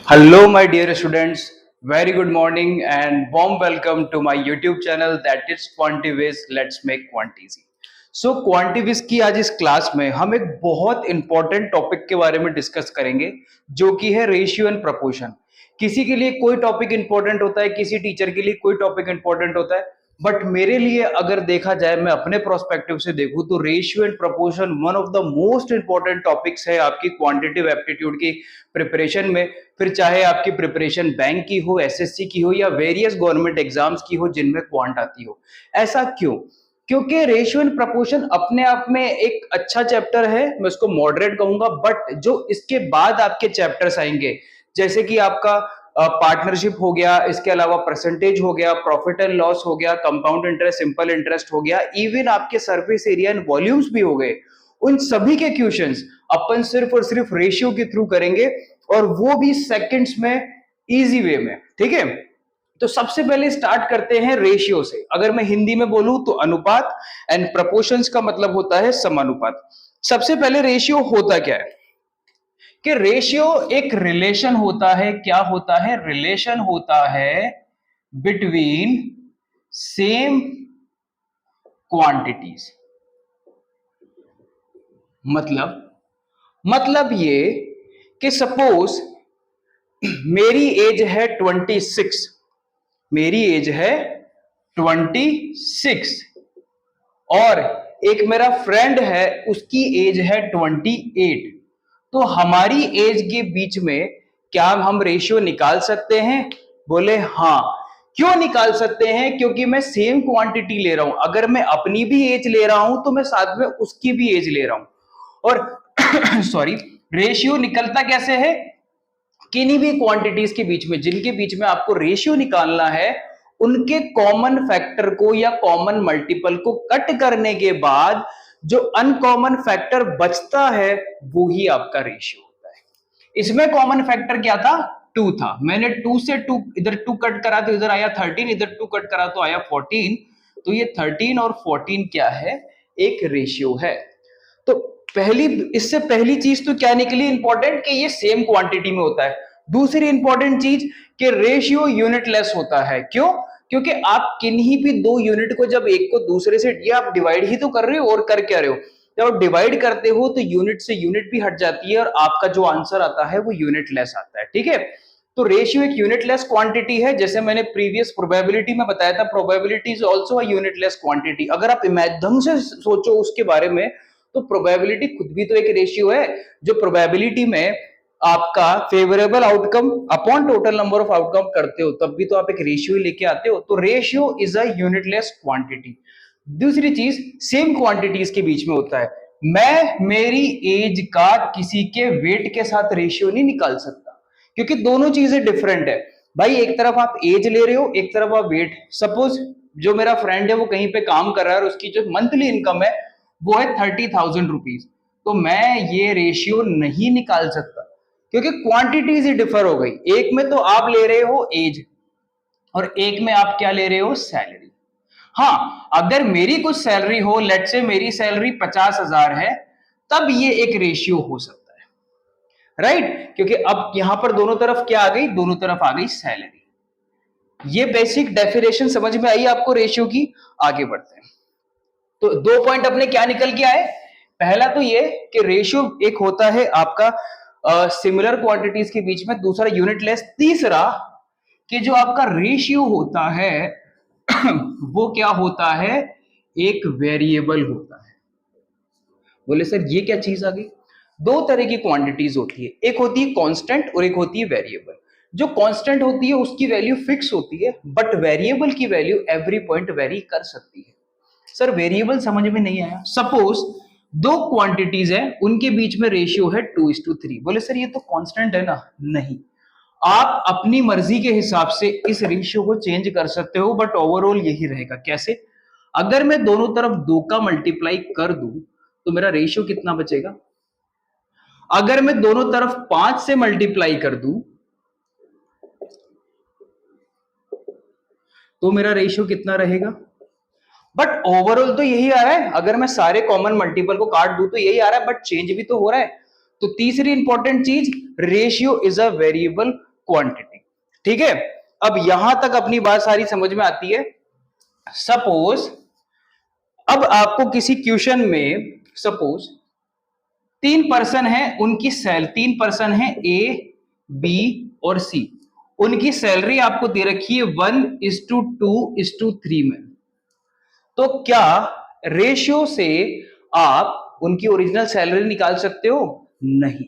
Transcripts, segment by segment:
Hello, my dear students. Very good morning and warm welcome to my YouTube channel that is Quantiviz. Let's make Quant easy. So Quantiviz की आज इस class में हम एक बहुत important topic के बारे में डिस्कस करेंगे जो कि है रेशियो एंड प्रपोर्शन। किसी के लिए कोई टॉपिक इंपॉर्टेंट होता है, किसी टीचर के लिए कोई टॉपिक इंपॉर्टेंट होता है, बट मेरे लिए अगर देखा जाए, मैं अपने प्रोस्पेक्टिव से देखूं तो ratio and proportion one of the most important topics है आपकी क्वांटिटेटिव एप्टीट्यूड की प्रिपरेशन में। फिर चाहे आपकी प्रिपरेशन बैंक की हो, एसएससी की हो या वेरियस गवर्नमेंट एग्जाम्स की हो जिनमें क्वांट आती हो। ऐसा क्यों? क्योंकि रेशियो एंड प्रपोर्शन अपने आप में एक अच्छा चैप्टर है, मैं उसको मॉडरेट कहूंगा, बट जो इसके बाद आपके चैप्टर्स आएंगे जैसे कि आपका पार्टनरशिप हो गया, इसके अलावा परसेंटेज हो गया, प्रॉफिट एंड लॉस हो गया, कंपाउंड इंटरेस्ट, सिंपल इंटरेस्ट हो गया, इवन आपके सरफेस एरिया एंड वॉल्यूम्स भी हो गए, उन सभी के क्वेश्चंस अपन सिर्फ और सिर्फ रेशियो के थ्रू करेंगे और वो भी सेकंड्स में, इजी वे में। ठीक है, तो सबसे पहले स्टार्ट करते हैं रेशियो से। अगर मैं हिंदी में बोलूं तो अनुपात, एंड प्रपोर्शंस का मतलब होता है समानुपात। सबसे पहले रेशियो होता क्या है कि रेशियो एक रिलेशन होता है। क्या होता है? रिलेशन होता है बिटवीन सेम क्वांटिटीज। मतलब ये कि सपोज मेरी एज है 26, मेरी एज है 26 और एक मेरा फ्रेंड है उसकी एज है 28, तो हमारी एज के बीच में क्या हम रेशियो निकाल सकते हैं? बोले हाँ। क्यों निकाल सकते हैं? क्योंकि मैं सेम क्वांटिटी ले रहा हूं। अगर मैं अपनी भी एज ले रहा हूं तो मैं साथ में उसकी भी एज ले रहा हूं। और सॉरी, रेशियो निकलता कैसे है? किन्हीं भी क्वांटिटीज के बीच में, जिनके बीच में आपको रेशियो निकालना है, उनके कॉमन फैक्टर को या कॉमन मल्टीपल को कट करने के बाद जो अनकॉमन फैक्टर बचता है वो ही आपका रेशियो होता है। इसमें कॉमन फैक्टर क्या था? 2 था। मैंने 2 से 2, इधर 2 कट करा तो इधर आया 13, इधर 2 कट करा तो आया 14। तो ये 13 और 14 क्या है? एक रेशियो है। तो इससे पहली चीज तो क्या निकली इंपॉर्टेंट कि ये सेम क्वांटिटी में होता है। दूसरी इंपॉर्टेंट चीज कि रेशियो यूनिटलेस होता है। क्यों? क्योंकि आप किन्हीं भी दो यूनिट को जब एक को दूसरे से, ये आप डिवाइड ही तो कर रहे हो, और कर क्या रहे हो? जब आप डिवाइड करते हो तो यूनिट से यूनिट भी हट जाती है और आपका जो आंसर आता है वो यूनिटलेस आता है। ठीक है, तो रेशियो एक यूनिटलेस क्वांटिटी है। जैसे मैंने प्रीवियस प्रोबेबिलिटी में बताया था, probability is also a unitless quantity. अगर आप ढंग से सोचो उसके बारे में तो प्रोबेबिलिटी खुद भी तो एक रेशियो है। जो प्रोबेबिलिटी में आपका favourable outcome upon total number of outcome करते हो तब भी तो आप एक रेशियो लेके आते हो। तो ratio is a unitless quantity. दूसरी चीज, सेम क्वांटिटीज के बीच में होता है। मैं मेरी एज का किसी के वेट के साथ रेशियो नहीं निकाल सकता क्योंकि दोनों चीजें डिफरेंट है। भाई एक तरफ आप एज ले रहे हो, एक तरफ आप वेट। सपोज जो मेरा फ्रेंड है वो कहीं पे काम कर रहा है और उसकी जो मंथली इनकम है वो है 30,000 रुपीज, तो मैं ये रेशियो नहीं निकाल सकता क्योंकि क्वांटिटीज ही डिफर हो गई। एक में तो आप ले रहे हो एज और एक में आप क्या ले रहे हो? सैलरी। हाँ, अगर मेरी कुछ सैलरी हो, लेट से मेरी सैलरी 50,000 है, तब ये एक रेशियो हो सकता है, राइट? क्योंकि अब यहां पर दोनों तरफ क्या आ गई? दोनों तरफ आ गई सैलरी। ये बेसिक डेफिनेशन समझ में आई आपको रेशियो की? आगे बढ़ते हैं। तो 2 पॉइंट अपने क्या निकल के आए? पहला तो ये कि रेशियो एक होता है आपका सिमिलर क्वांटिटीज के बीच में, दूसरा यूनिटलेस, तीसरा कि जो आपका रेशियो होता है वो क्या होता है? एक वेरिएबल होता है। बोले सर ये क्या चीज आ गई? दो तरह की क्वांटिटीज होती है, एक होती है कांस्टेंट और एक होती है वेरिएबल। जो कांस्टेंट होती है उसकी वैल्यू फिक्स होती है, बट वेरिएबल की वैल्यू एवरी पॉइंट वेरी कर सकती है। सर वेरिएबल समझ में नहीं आया। सपोज दो क्वांटिटीज है, उनके बीच में रेशियो है 2:3। बोले सर ये तो कांस्टेंट है ना? नहीं, आप अपनी मर्जी के हिसाब से इस रेशियो को चेंज कर सकते हो, बट ओवरऑल यही रहेगा। कैसे? अगर मैं दोनों तरफ 2 का मल्टीप्लाई कर दूं तो मेरा रेशियो कितना बचेगा? अगर मैं दोनों तरफ 5 से मल्टीप्लाई कर दूं तो मेरा रेशियो कितना रहेगा? बट ओवरऑल तो यही आ रहा है। अगर मैं सारे कॉमन मल्टीपल को काट दूं तो यही आ रहा है, बट चेंज भी तो हो रहा है। तो तीसरी इंपॉर्टेंट चीज, ratio is a variable quantity. ठीक है, अब यहां तक अपनी बात सारी समझ में आती है। सपोज अब आपको किसी क्वेश्चन में सपोज 3 पर्सन है, उनकी सेल 3 पर्सन है ए बी और सी, उनकी सैलरी आपको दे रखी है 1:2:3 में। तो क्या रेशियो से आप उनकी ओरिजिनल सैलरी निकाल सकते हो? नहीं,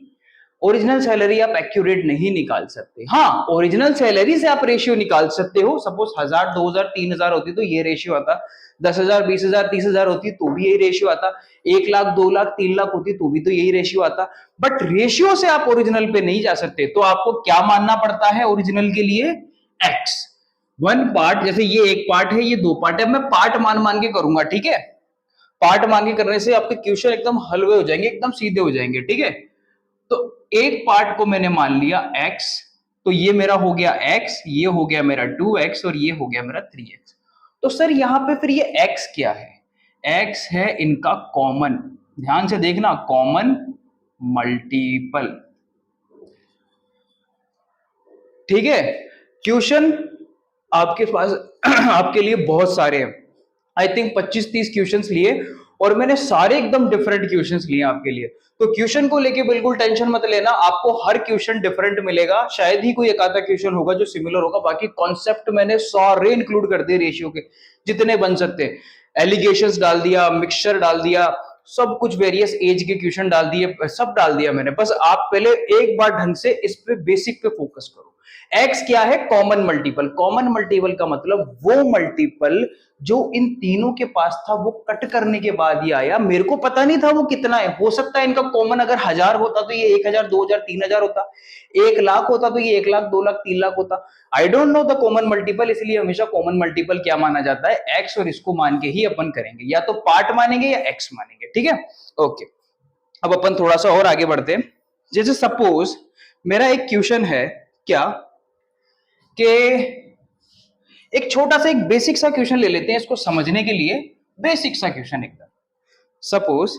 ओरिजिनल सैलरी आप एक्यूरेट नहीं निकाल सकते। हाँ, ओरिजिनल सैलरी से आप रेशियो निकाल सकते हो। सपोज 1000, 2000, 3000 होती तो ये रेशियो आता, 10,000, 20,000, 30,000 होती तो भी यही रेशियो आता, 1 लाख, 2 लाख, 3 लाख होती तो भी तो यही रेशियो आता। बट रेशियो से आप ओरिजिनल पे नहीं जा सकते, तो आपको क्या मानना पड़ता है ओरिजिनल के लिए? एक्स। वन पार्ट, जैसे ये एक पार्ट है, ये 2 पार्ट है, मैं पार्ट मान मान के करूंगा। ठीक है, पार्ट मान के करने से आपके क्वेश्चन एकदम हलवे हो जाएंगे, एकदम सीधे हो जाएंगे। ठीक है, तो एक पार्ट को मैंने मान लिया x, तो ये मेरा हो गया x, ये हो गया मेरा 2x और ये हो गया मेरा 3x। तो सर यहां पे फिर ये x क्या है? x है इनका कॉमन, ध्यान से देखना, कॉमन मल्टीपल। ठीक है, क्वेश्चन आपके पास आपके लिए बहुत सारे हैं, आई थिंक 25-30 क्वेश्चंस लिए, और मैंने सारे एकदम डिफरेंट क्वेश्चंस लिए आपके लिए। तो क्वेश्चन को लेके बिल्कुल टेंशन मत लेना, आपको हर क्वेश्चन डिफरेंट मिलेगा, शायद ही कोई एक आधा क्वेश्चन होगा जो सिमिलर होगा, बाकी कॉन्सेप्ट मैंने सारे इंक्लूड कर दिए रेशियो के, जितने बन सकते हैं। एलिगेशंस डाल दिया, मिक्सचर डाल दिया, सब कुछ, वेरियस एज के क्वेश्चन डाल दिए, सब डाल दिया मैंने। बस आप पहले एक बार ढंग से इस पे बेसिक पे फोकस करो। एक्स क्या है? Common multiple. कॉमन मल्टीपल का मतलब वो मल्टीपल जो इन तीनों के पास था, वो कट करने के बाद ही आया, मेरे को पता नहीं था वो कितना है। हो सकता है इनका कॉमन अगर 1000 होता तो ये 1000, 2000, 3000 होता, 1 लाख होता तो ये 1 लाख, 2 लाख, 3 लाख होता। I don't know the common multiple, इसलिए हमेशा कॉमन मल्टीपल क्या माना जाता है? एक्स, और इसको मान के ही अपन करेंगे, या तो पार्ट मानेंगे या एक्स मानेंगे। ठीक है, ओके। अब अपन थोड़ा सा और आगे बढ़ते हैं। जैसे सपोज मेरा एक क्वेश्चन है, क्या कि एक छोटा सा, एक बेसिक सा क्वेश्चन ले लेते हैं इसको समझने के लिए, बेसिक सा क्वेश्चन एकदम। सपोज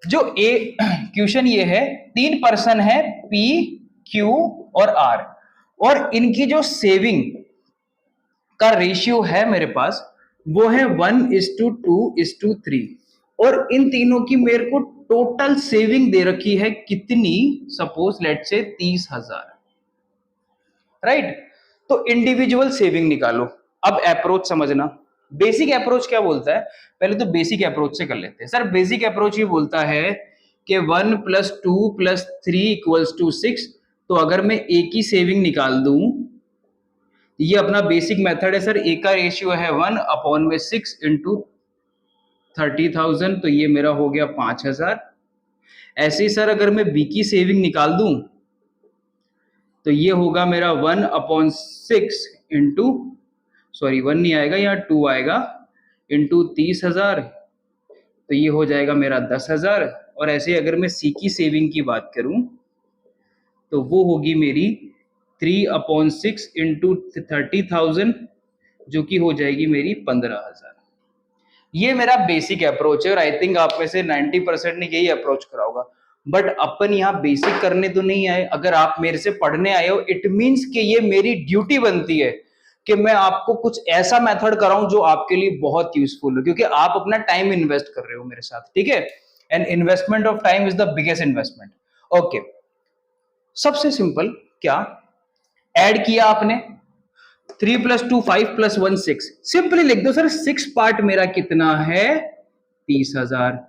जो ए क्वेश्चन ये है, 3 पर्सन है पी, क्यू और आर, और इनकी जो सेविंग का रेशियो है मेरे पास, वो है 1:2:3, और इन तीनों की मेरे को टोटल सेविंग दे रखी है कितनी? सपोज लेट से 30,000, राइट। तो इंडिविजुअल सेविंग निकालो। अब अप्रोच समझना, बेसिक अप्रोच क्या बोलता है, पहले तो बेसिक अप्रोच से कर लेते हैं। सर बेसिक अप्रोच ये बोलता है कि 1 + 2 + 3 = 6। तो अगर मैं ए की सेविंग निकाल दूं, ये अपना बेसिक मेथड है सर। ए का रेशियो है 1/6 × 30,000, तो ये मेरा हो गया 5,000। ऐसे ही सर अगर मैं बी की सेविंग निकाल दूं, तो ये होगा मेरा 1/6 इंटू, सॉरी 1 नहीं आएगा, यहाँ 2 आएगा, इंटू 30,000, तो ये हो जाएगा मेरा 10,000। और ऐसे अगर मैं सी की सेविंग की बात करूं, तो वो होगी मेरी 3/6 इंटू 30,000, जो कि हो जाएगी मेरी 15,000। ये मेरा बेसिक अप्रोच है, और आई थिंक आप में से 90% ने यही अप्रोच करा होगा। बट अपन यहाँ बेसिक करने तो नहीं आए, अगर आप मेरे से पढ़ने आए हो, इट मीन्स कि ये मेरी ड्यूटी बनती है कि मैं आपको कुछ ऐसा मेथड कराऊं जो आपके लिए बहुत यूजफुल हो, क्योंकि आप अपना टाइम इन्वेस्ट कर रहे हो मेरे साथ। ठीक है, and investment of time is the biggest investment. Okay, सबसे सिंपल, क्या ऐड किया आपने? 3 + 2 5 + 1 6, सिंपली लिख दो सर 6 पार्ट मेरा कितना है? 30,000,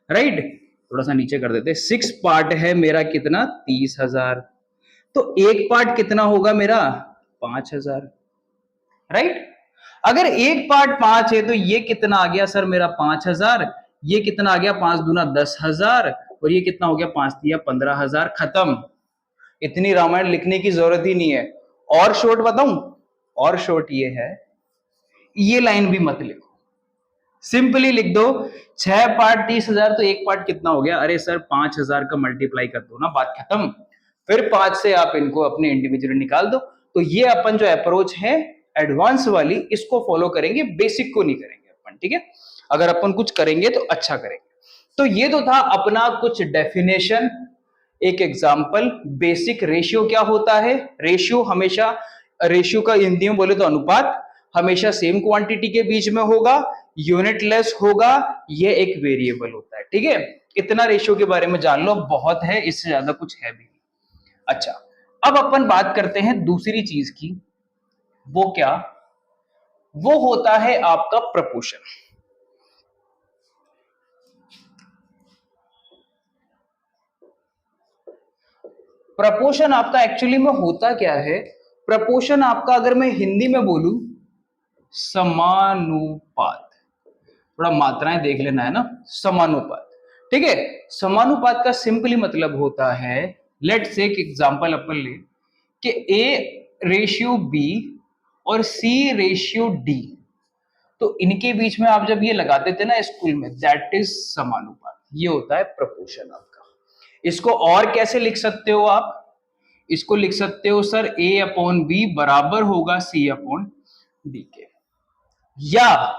राइट। थोड़ा सा नीचे कर देते, 6 पार्ट है मेरा कितना? 30,000। तो एक पार्ट कितना होगा मेरा? 5,000, राइट। अगर एक पार्ट 5 है तो ये कितना आ गया सर मेरा? 5,000। ये कितना आ गया? 5 दूना 10,000, और ये कितना हो गया? 5 तिया 15,000। खत्म। इतनी रामायण लिखने की जरूरत ही नहीं है। और शॉर्ट बताऊं? और शॉर्ट ये है, ये लाइन भी मत लिखो, सिंपली लिख दो 6 पार्ट 30,000, तो एक पार्ट कितना हो गया? अरे सर 5,000 का मल्टीप्लाई कर दो ना, बात खत्म। फिर 5 से आप इनको अपने इंडिविजुअली निकाल दो। तो ये अपन जो अप्रोच है एडवांस वाली, इसको फॉलो करेंगे, बेसिक को नहीं करेंगे अपन। ठीक है, अगर अपन कुछ करेंगे तो अच्छा करेंगे। तो ये तो था अपना कुछ डेफिनेशन, एक एग्जाम्पल, बेसिक रेशियो क्या होता है? रेशियो हमेशा, रेशियो का हिंदी में बोले तो अनुपात, हमेशा सेम क्वांटिटी के बीच में होगा, यूनिटलेस होगा, ये एक वेरिएबल होता है। ठीक है, इतना रेशियो के बारे में जान लो, बहुत है, इससे ज्यादा कुछ है भी नहीं। अच्छा, अब अपन बात करते हैं दूसरी चीज की। वो क्या? वो होता है आपका प्रपोर्शन। प्रपोर्शन आपका एक्चुअली में होता क्या है? प्रपोर्शन आपका, अगर मैं हिंदी में बोलूं, समानुपात। थोड़ा मात्राएं देख लेना है ना, समानुपात। ठीक है, समानुपात का सिंपली मतलब होता है, लेट्स से एक एग्जांपल अपन ले कि A रेशियो B और C रेशियो D, तो इनके बीच में आप जब ये लगाते थे ना स्कूल में, दैट इज समानुपात। ये होता है प्रपोर्शन आपका। इसको और कैसे लिख सकते हो आप? इसको लिख सकते हो सर A अपॉन बी बराबर होगा C अपॉन डी के, या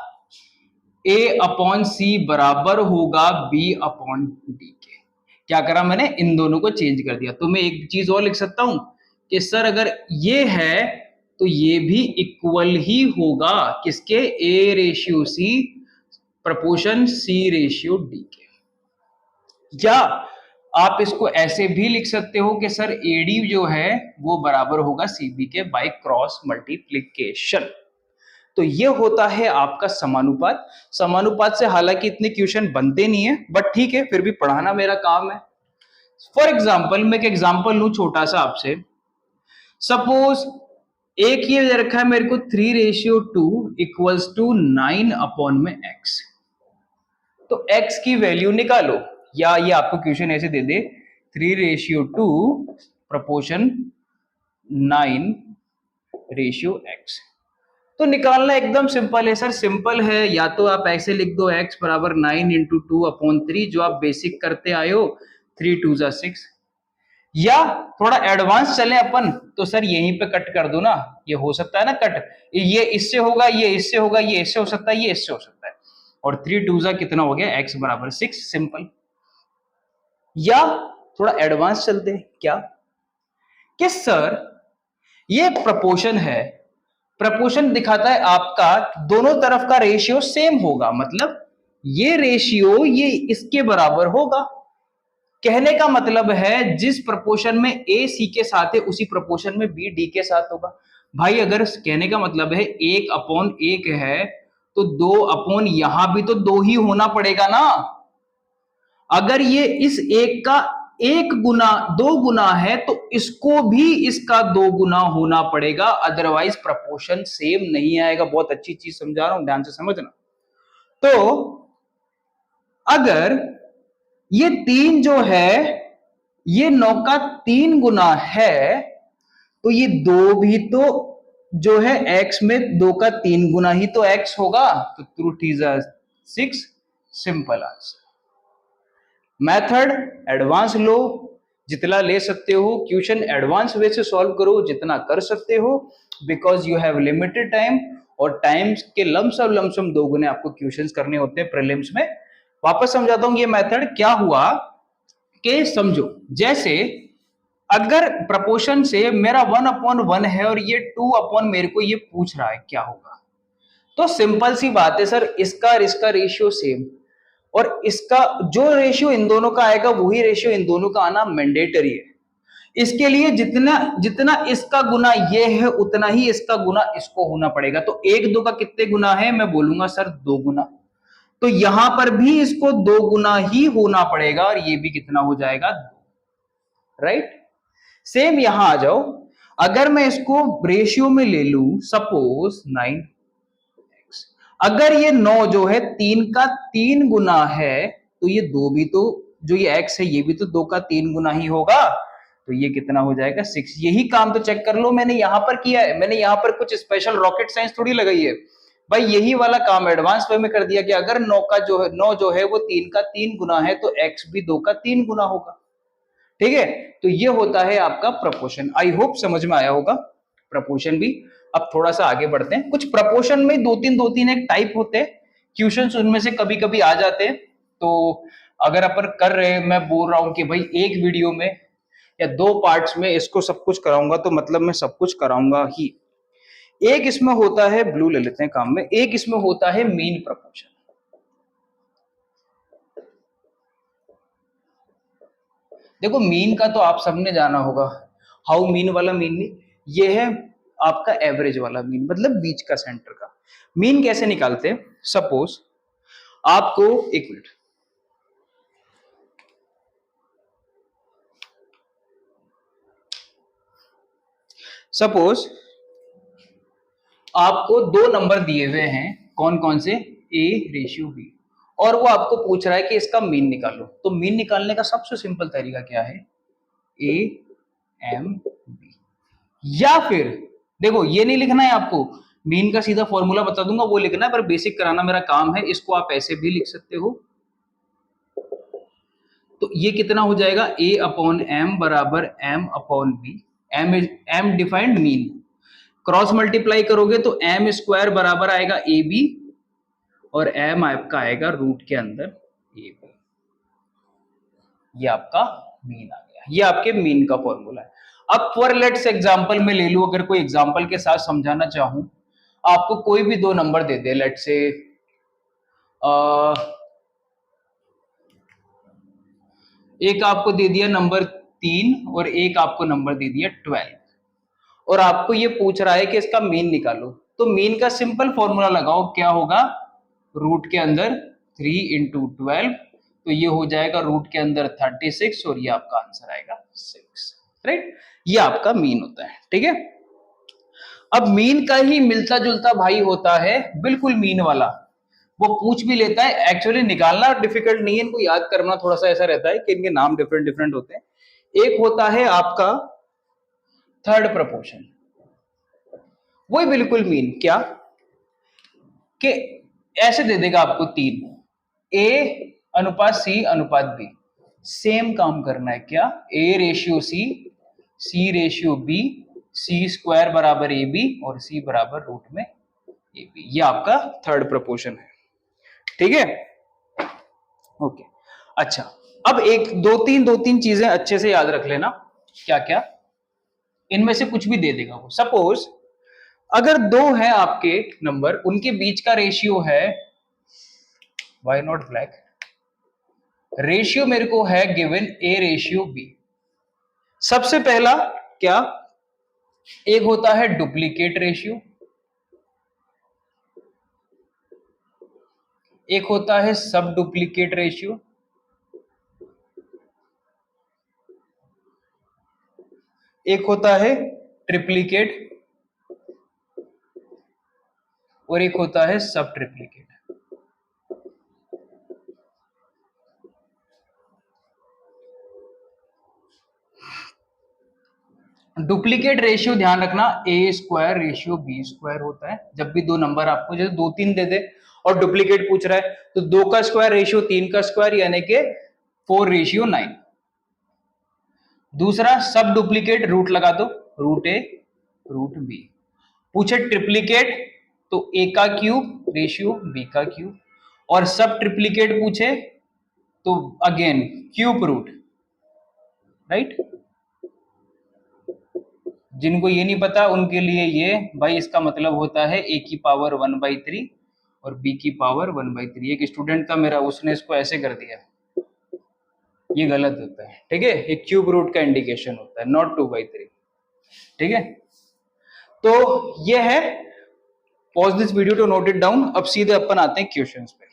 A अपॉन सी बराबर होगा B अपॉन डी के। क्या करा मैंने? इन दोनों को चेंज कर दिया। तो मैं एक चीज और लिख सकता हूं कि सर अगर ये है तो ये भी इक्वल ही होगा किसके? A ratio C proportion C ratio D के। या आप इसको ऐसे भी लिख सकते हो कि सर AD जो है वो बराबर होगा CB के बाय क्रॉस मल्टीप्लीकेशन। तो ये होता है आपका समानुपात। समानुपात से हालांकि इतने क्वेश्चन बनते नहीं है, बट ठीक है, फिर भी पढ़ाना मेरा काम है। फॉर एग्जाम्पल, मैं एक एग्जाम्पल लू छोटा सा आपसे। सपोज एक ये दे रखा है मेरे को 3:2 इक्वल्स टू 9 अपॉन में x। तो x की वैल्यू निकालो, या ये आपको क्वेश्चन ऐसे दे दे 3:2 प्रपोर्शन 9:x, तो निकालना एकदम सिंपल है सर। सिंपल है, या तो आप ऐसे लिख दो x बराबर 9 इंटू 2 अपॉन 3, जो आप बेसिक करते आए हो, 3 2 जा 6। या थोड़ा एडवांस चले अपन, तो सर यहीं पे कट कर दो ना, ये हो सकता है ना कट, ये इससे होगा, ये इससे होगा, ये इससे हो सकता है, ये इससे हो सकता है, और 3 2 जा कितना हो गया? x बराबर 6, सिंपल। या थोड़ा एडवांस चलते हैं, क्या कि सर ये प्रपोर्शन है, प्रपोर्शन दिखाता है आपका दोनों तरफ का रेशियो सेम होगा, मतलब ये रेशियो ये इसके बराबर होगा। कहने का मतलब है जिस प्रपोर्शन में A C के साथ है उसी प्रपोर्शन में B D के साथ होगा। भाई अगर कहने का मतलब है 1 अपॉन 1 है तो 2 अपॉन यहां भी तो 2 ही होना पड़ेगा ना। अगर ये इस एक का 1 गुना 2 गुना है तो इसको भी इसका 2 गुना होना पड़ेगा, अदरवाइज प्रपोर्शन सेम नहीं आएगा। बहुत अच्छी चीज समझा रहा हूं, ध्यान से समझना। तो अगर ये 3 जो है ये 9 का 3 गुना है, तो ये 2 भी तो जो है x में 2 का 3 गुना ही तो x होगा, तो 2 3 जा 6, सिंपल आंसर। मेथड एडवांस लो, जितना ले सकते हो, क्वेश्चन एडवांस वे से सॉल्व करो जितना कर सकते हो, because you have limited time, और टाइम के लमसम 2 गुने आपको क्वेश्चंस करने होते हैं प्रीलिम्स में। वापस समझाता हूं ये मेथड। क्या हुआ कि समझो, जैसे अगर प्रपोर्शन से मेरा 1/1 है और ये 2 मेरे को ये पूछ रहा है क्या होगा, तो सिंपल सी बात है सर, इसका और इसका रेशियो सेम, और इसका जो रेशियो इन दोनों का आएगा वही रेशियो इन दोनों का आना मैंडेटरी है। इसके लिए जितना जितना इसका गुना ये है उतना ही इसका गुना इसको होना पड़ेगा। तो 1 2 का कितने गुना है? मैं बोलूंगा सर 2 गुना। तो यहां पर भी इसको 2 गुना ही होना पड़ेगा, और ये भी कितना हो जाएगा? 2, राइट। सेम यहां आ जाओ, अगर मैं इसको रेशियो में ले लू, सपोज 9x, अगर ये 9 जो है 3 का 3 गुना है, तो ये 2 भी तो, जो ये x है ये भी तो 2 का 3 गुना ही होगा, तो ये कितना हो जाएगा? 6। यही काम तो चेक कर लो मैंने यहां पर किया है, मैंने यहां पर कुछ स्पेशल रॉकेट साइंस थोड़ी लगाई है भाई, यही वाला काम एडवांस वे में कर दिया कि अगर 9 का जो है 9 जो है वो 3 का 3 गुना है, तो x भी 2 का 3 गुना होगा। ठीक है, तो ये होता है आपका प्रपोर्शन। आई होप समझ में आया होगा प्रपोर्शन भी। अब थोड़ा सा आगे बढ़ते हैं। कुछ प्रपोर्शन में दो तीन एक टाइप होते हैं, क्वेश्चंस उनमें से कभी कभी आ जाते हैं। तो अगर अपन कर रहे हैं, मैं बोल रहा हूं कि भाई एक वीडियो में या 2 पार्ट्स में इसको सब कुछ कराऊंगा, तो मतलब मैं सब कुछ कराऊंगा ही। एक इसमें होता है, ब्लू ले लेते हैं काम में, एक इसमें होता है मीन प्रपोर्शन। देखो मीन का तो आप सबने जाना होगा, हाउ मीन वाला मीन नहीं, ये है आपका एवरेज वाला मीन, मतलब बीच का, सेंटर का। मीन कैसे निकालते हैं? सपोज आपको, एक मिनट, सपोज आपको 2 नंबर दिए हुए हैं, कौन कौन से, ए रेशियो बी, और वो आपको पूछ रहा है कि इसका मीन निकालो। तो मीन निकालने का सबसे सिंपल तरीका क्या है? A M B. या फिर देखो, ये नहीं लिखना है आपको, मीन का सीधा फॉर्मूला बता दूंगा वो लिखना है, पर बेसिक कराना मेरा काम है। इसको आप ऐसे भी लिख सकते हो, तो ये कितना हो जाएगा, ए अपॉन एम बराबर M upon B. M defined mean, cross multiply करोगे तो एम स्क्वायर बराबर आएगा ए बी, और एम आपका आएगा रूट के अंदर ए बी। ये आपका मीन आ गया, ये आपके मीन का फॉर्मूला है। अब फॉर लेट्स एग्जांपल में ले लूं, अगर कोई एग्जांपल के साथ समझाना चाहूं, आपको कोई भी 2 number they they, let's say एक आपको दे दिया नंबर 3 और एक आपको नंबर दे दिया 12, और आपको ये पूछ रहा है कि इसका मीन निकालो। तो मीन का सिंपल फॉर्मूला लगाओ, क्या होगा, रूट के अंदर 3 इंटू 12, तो ये हो जाएगा रूट के अंदर 36, और ये आपका आंसर आएगा 6, राइट। ये आपका मीन होता है, ठीक है। अब मीन का ही मिलता जुलता भाई होता है बिल्कुल मीन वाला, वो पूछ भी लेता है। एक्चुअली निकालना डिफिकल्ट नहीं है, इनको याद करना थोड़ा सा ऐसा रहता है कि इनके नाम डिफरेंट डिफरेंट होते हैं। एक होता है आपका थर्ड प्रपोर्शन, वही बिल्कुल मीन, क्या कि ऐसे दे देगा आपको 3, ए अनुपात सी अनुपात बी, सेम काम करना है, क्या, A ratio C ratio B, C square बराबर ए बी, और सी बराबर रूट में ए बी। ये आपका थर्ड प्रपोर्शन है, ठीक है, ओके। अच्छा, अब एक दो तीन चीजें अच्छे से याद रख लेना, क्या क्या, इनमें से कुछ भी दे देगा वो। सपोज अगर 2 है आपके नंबर, उनके बीच का रेशियो है, व्हाई नॉट ब्लैक, रेशियो मेरे को है गिवन ए रेशियो बी। सबसे पहला क्या, एक होता है डुप्लीकेट रेशियो, एक होता है सब डुप्लीकेट रेशियो, एक होता है ट्रिप्लीकेट, और एक होता है सब ट्रिप्लीकेट। डुप्लीकेट रेशियो ध्यान रखना, ए स्क्वायर रेशियो बी स्क्वायर होता है। जब भी 2 नंबर आपको, जैसे 2 3 दे दे और डुप्लीकेट पूछ रहा है, तो 2 का स्क्वायर रेशियो 3 का स्क्वायर, यानी कि 4 रेशियो 9। दूसरा सब डुप्लीकेट, रूट लगा दो, रूट ए रूट बी। पूछे ट्रिप्लीकेट, तो ए का क्यूब रेशियो बी का क्यूब, और सब ट्रिप्लीकेट पूछे तो अगेन क्यूब रूट, राइट। जिनको ये नहीं पता उनके लिए ये भाई, इसका मतलब होता है a की पावर 1/3 और b की पावर 1/3। एक स्टूडेंट था मेरा, उसने इसको ऐसे कर दिया, ये गलत होता है, ठीक है। एक क्यूब रूट का इंडिकेशन होता है, नॉट 2/3, ठीक है। तो ये है, pause this video to note it down. अब सीधे अपन आते हैं क्वेश्चंस पे।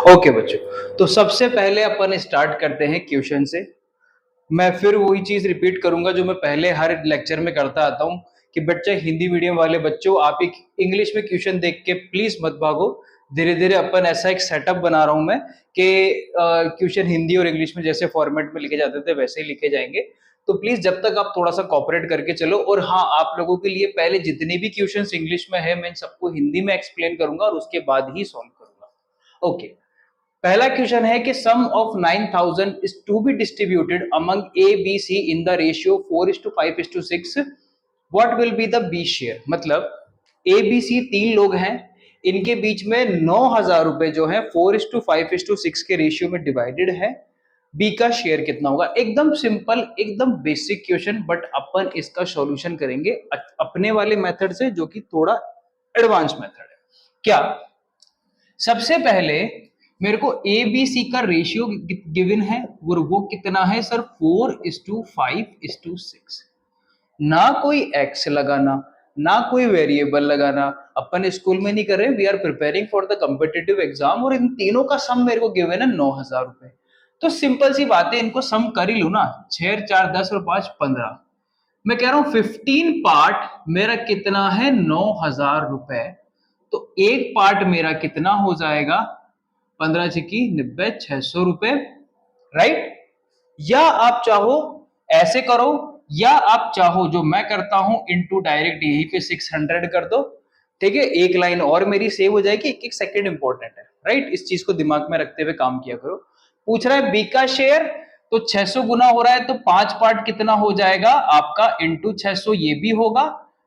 ओके बच्चों, तो सबसे पहले अपन स्टार्ट करते हैं क्वेश्चन से। मैं फिर वही चीज रिपीट करूंगा जो मैं पहले हर लेक्चर में करता आता हूं, कि बच्चे हिंदी मीडियम वाले बच्चों, आप एक इंग्लिश में क्वेश्चन देख के प्लीज मत भागो। धीरे धीरे अपन ऐसा एक सेटअप बना रहा हूं मैं कि क्वेश्चन हिंदी और इंग्लिश में जैसे फॉर्मेट में लिखे जाते थे वैसे ही लिखे जाएंगे। तो प्लीज जब तक आप थोड़ा सा कॉपरेट करके चलो। और हाँ, आप लोगों के लिए पहले जितने भी क्वेश्चंस इंग्लिश में है, मैं सबको हिंदी में एक्सप्लेन करूंगा और उसके बाद ही सॉल्व करूंगा। ओके, पहला क्वेश्चन है कि sum of 9000 is to be distributed among A B C in the ratio 4:5:6, what will be the B share. मतलब ए बी सी 3 लोग हैं, इनके बीच में 9,000 रुपए जो है 4:5:6 के रेशियो में डिवाइडेड है। बी का शेयर कितना होगा? एकदम सिंपल, एकदम बेसिक क्वेश्चन, बट अपन इसका सॉल्यूशन करेंगे अपने वाले मेथड से, जो कि थोड़ा एडवांस मेथड है। क्या? सबसे पहले मेरे को ए बी सी का रेशियो गिवन है, और वो कितना है सर? 4:5:6। ना कोई एक्स लगाना, ना कोई वेरिएबल लगाना, अपन स्कूल में नहीं कर रहे, we are preparing for the competitive exam, और इन तीनों का सम मेरे को गिवन है 9,000 रुपए। तो सिंपल सी बात है, इनको सम कर ही लू ना, 6 4 10 और 5 15। मैं कह रहा हूं 15 पार्ट मेरा कितना है? 9,000 रुपए। तो एक पार्ट मेरा कितना हो जाएगा? 15 छिकी 90, 600 रुपए, राइट? या आप चाहो ऐसे करो, या आप चाहो जो मैं करता हूं, इनटू डायरेक्ट यहीं पे 600 कर दो, ठीक है? एक लाइन और मेरी सेव हो जाएगी। एक एक सेकंड इंपॉर्टेंट है, राइट? इस चीज को दिमाग में रखते हुए काम किया करो। पूछ रहा है बी का शेयर, तो 600 गुना हो रहा है, तो 5 पार्ट कितना हो जाएगा आपका? इंटू 600 ये भी होगा,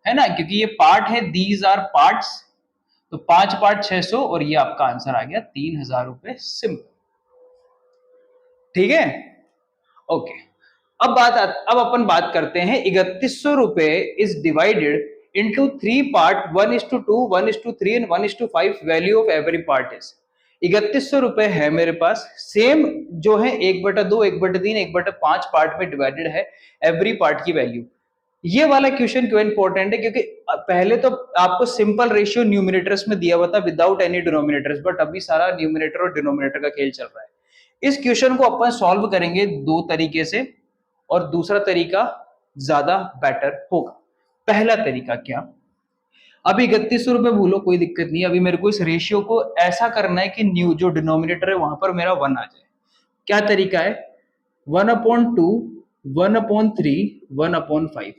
है ना, क्योंकि ये पार्ट है, दीज आर पार्ट्स। तो 5 पार्ट 600, और ये आपका आंसर आ गया 3,000 रुपए, सिंपल। ठीक है, ओके। अब अपन बात करते हैं 3100 रुपए is divided into 3 part, 1:2, 1:3 and 1:5। Value of every part is 3100 रुपए है मेरे पास, सेम जो है 1/2, 1/3, 1/5 पार्ट में डिवाइडेड है एवरी पार्ट की वैल्यू। ये वाला क्वेश्चन क्यों इंपॉर्टेंट है? क्योंकि पहले तो आपको सिंपल रेशियो न्यूमिनेटर्स में दिया हुआ था विदाउट एनी डिनोमिनेटर्स, बट अभी सारा न्यूमिनेटर और डिनोमिनेटर का खेल चल रहा है। इस क्वेश्चन को अपन सॉल्व करेंगे दो तरीके से, और दूसरा तरीका ज्यादा बेटर होगा। पहला तरीका क्या? अभी 3100 रुपए भूलो, कोई दिक्कत नहीं। अभी मेरे को इस रेशियो को ऐसा करना है कि न्यू जो डिनोमिनेटर है वहां पर मेरा 1 आ जाए। क्या तरीका है? 1/2, 1/3, 1/5।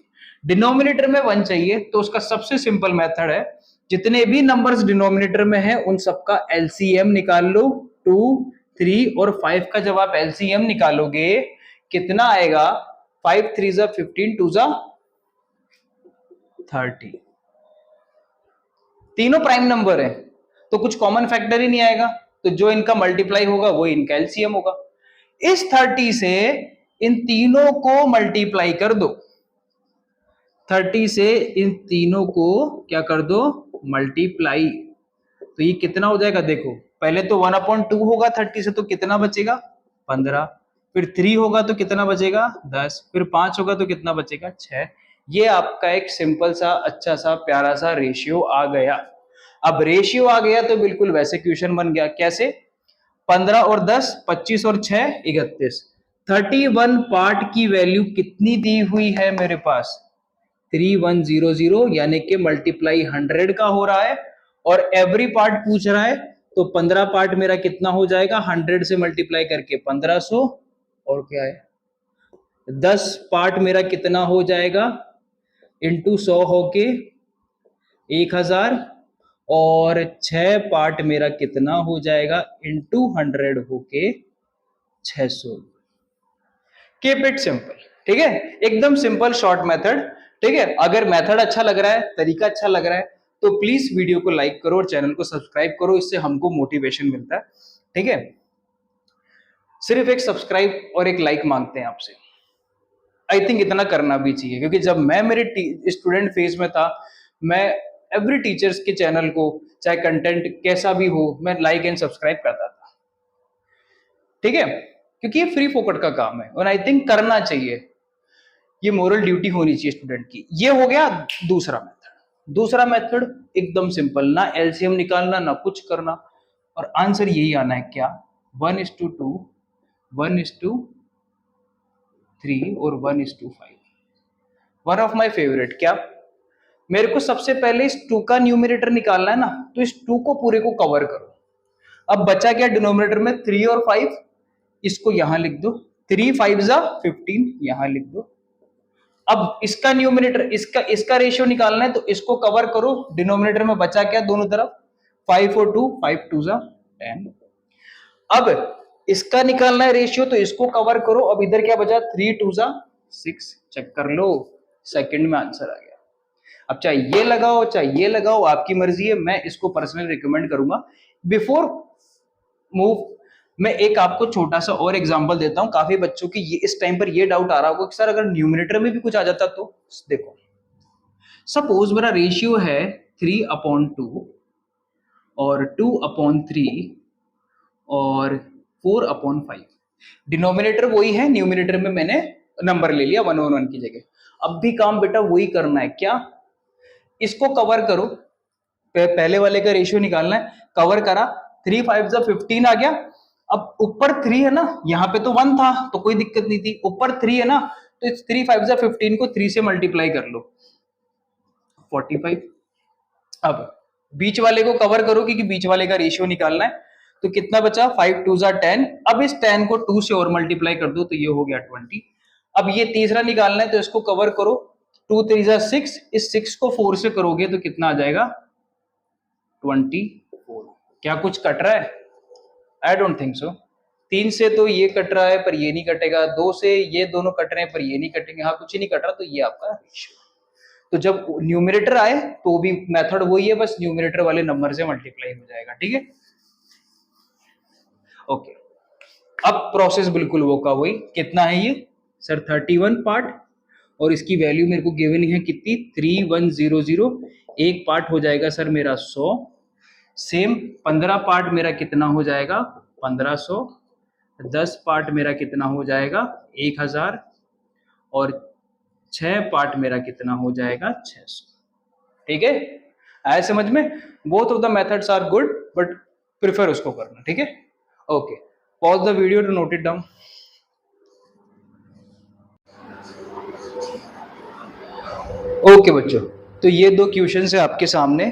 डिनोमिनेटर में 1 चाहिए, तो उसका सबसे सिंपल मेथड है, जितने भी नंबर्स डिनोमिनेटर में है उन सबका एलसीएम निकाल लो। 2, 3 और 5 का जब आप एलसीएम निकालोगे कितना आएगा? 5 3 जा 15, 2 जा 30। तीनों प्राइम नंबर है, तो कुछ कॉमन फैक्टर ही नहीं आएगा, तो जो इनका मल्टीप्लाई होगा वो इनका एलसीएम होगा। इस 30 से इन तीनों को मल्टीप्लाई कर दो, 30 से इन तीनों को क्या कर दो? मल्टीप्लाई। तो ये कितना हो जाएगा? देखो, पहले तो 1/2 होगा 30 से, तो कितना बचेगा? 15। फिर 3 होगा तो कितना बचेगा? 10। फिर 5 होगा तो कितना बचेगा? 6। ये आपका एक सिंपल सा, अच्छा सा, प्यारा सा रेशियो आ गया। अब रेशियो आ गया तो बिल्कुल वैसे क्वेश्चन बन गया। कैसे? 15 और 10, 25 और 6, 31। 31 पार्ट की वैल्यू कितनी दी हुई है मेरे पास? 3100, यानी कि मल्टीप्लाई 100 का हो रहा है, और एवरी पार्ट पूछ रहा है, तो 15 पार्ट मेरा कितना हो जाएगा? 100 से मल्टीप्लाई करके 1500, और क्या है 10 पार्ट मेरा कितना हो जाएगा? इंटू 100 होके 1000, और 6 पार्ट मेरा कितना हो जाएगा? इंटू 100 होके 600। कीप इट सिंपल, ठीक है? एकदम सिंपल शॉर्ट मेथड, ठीक है? अगर मेथड अच्छा लग रहा है, तरीका अच्छा लग रहा है, तो प्लीज वीडियो को लाइक करो और चैनल को सब्सक्राइब करो, इससे हमको मोटिवेशन मिलता है, ठीक है? सिर्फ एक सब्सक्राइब और एक लाइक मांगते हैं आपसे। आई थिंक इतना करना भी चाहिए, क्योंकि जब मैं मेरे स्टूडेंट फेज में था, मैं एवरी टीचर्स के चैनल को, चाहे कंटेंट कैसा भी हो, मैं लाइक एंड सब्सक्राइब करता था, ठीक है? क्योंकि ये फ्री फोकट का काम है, और आई थिंक करना चाहिए, ये मोरल ड्यूटी होनी चाहिए स्टूडेंट की। ये हो गया दूसरा मेथड। दूसरा मेथड एकदम सिंपल, ना एलसीएम निकालना, ना कुछ करना, और आंसर यही आना है। क्या? 1:2, 1:3 और 1:5। One of my favourite. क्या? मेरे को सबसे पहले इस 2 का न्यूमिनेटर निकालना है ना, तो इस 2 को पूरे को कवर करो। अब बचा क्या डिनोमिनेटर में? 3 और 5, इसको यहां लिख दो। 3 5 जा 15, यहां लिख दो। अब इसका न्यूमिनेटर, इसका रेशियो निकालना है, तो इसको कवर करो। डिनोमिनेटर में बचा क्या दोनों तरफ? 5 और 2, 5 2 जा 10। अब इसका निकालना है रेशियो, तो इसको कवर करो। अब इधर क्या बचा? 3 2 जा 6। चेक कर लो, सेकंड में आंसर आ गया। अब चाहे ये लगाओ चाहे ये लगाओ, आपकी मर्जी है, मैं इसको पर्सनली रिकमेंड करूंगा। बिफोर मूव, मैं एक आपको छोटा सा और एग्जांपल देता हूं। काफी बच्चों की ये इस टाइम पर ये डाउट आ रहा होगा कि सर अगर न्यूमिनेटर में भी कुछ आ जाता तो। देखो, सपोज मेरा रेशियो है 3/2 और 2/3 और 4/5। डिनोमिनेटर वही है, न्यूमिनेटर में मैंने नंबर ले लिया 1/1 की जगह। अब भी काम बेटा वही करना है। क्या? इसको कवर करो, पहले वाले का रेशियो निकालना है, कवर करा, 3 5 15 आ गया। अब ऊपर 3 है ना, यहाँ पे तो 1 था तो कोई दिक्कत नहीं थी, ऊपर 3 है ना, तो इस 3 5 15 को 3 से मल्टीप्लाई कर लो, 45। अब बीच वाले को कवर करो क्योंकि बीच वाले का रेशियो निकालना है। तो कितना बचा? 5 2 10। अब इस 10 को 2 से और मल्टीप्लाई कर दो तो ये हो गया 20। अब ये तीसरा निकालना है तो इसको कवर करो, 2 3 6। इस 6 को 4 से करोगे तो कितना आ जाएगा? 24। क्या कुछ कट रहा है? I don't think so. 3 से तो ये कट रहा है पर ये नहीं कटेगा, 2 से ये दोनों कट रहे हैं पर ये नहीं कटेंगे, हाँ कुछ ही नहीं कट रहा, तो ये आपका रेशियो। तो जब न्यूमरेटर आए तो भी मेथड वही है, बस न्यूमरेटर वाले नंबर से मल्टीप्लाई हो जाएगा। ठीक है, ओके। अब प्रोसेस बिल्कुल वो का वही। कितना है ये सर? 31 पार्ट, और इसकी वैल्यू मेरे को गिवन है कितनी? 3100। एक पार्ट हो जाएगा सर मेरा 100। सेम 15 पार्ट मेरा कितना हो जाएगा? 1500। 10 पार्ट मेरा कितना हो जाएगा? 1000। और 6 पार्ट मेरा कितना हो जाएगा? 600। ठीक है, आया समझ में? Both of the methods are good but prefer उसको करना। ठीक है, okay. Pause the video to note it down. Okay बच्चों, तो ये दो क्वेश्चन है आपके सामने।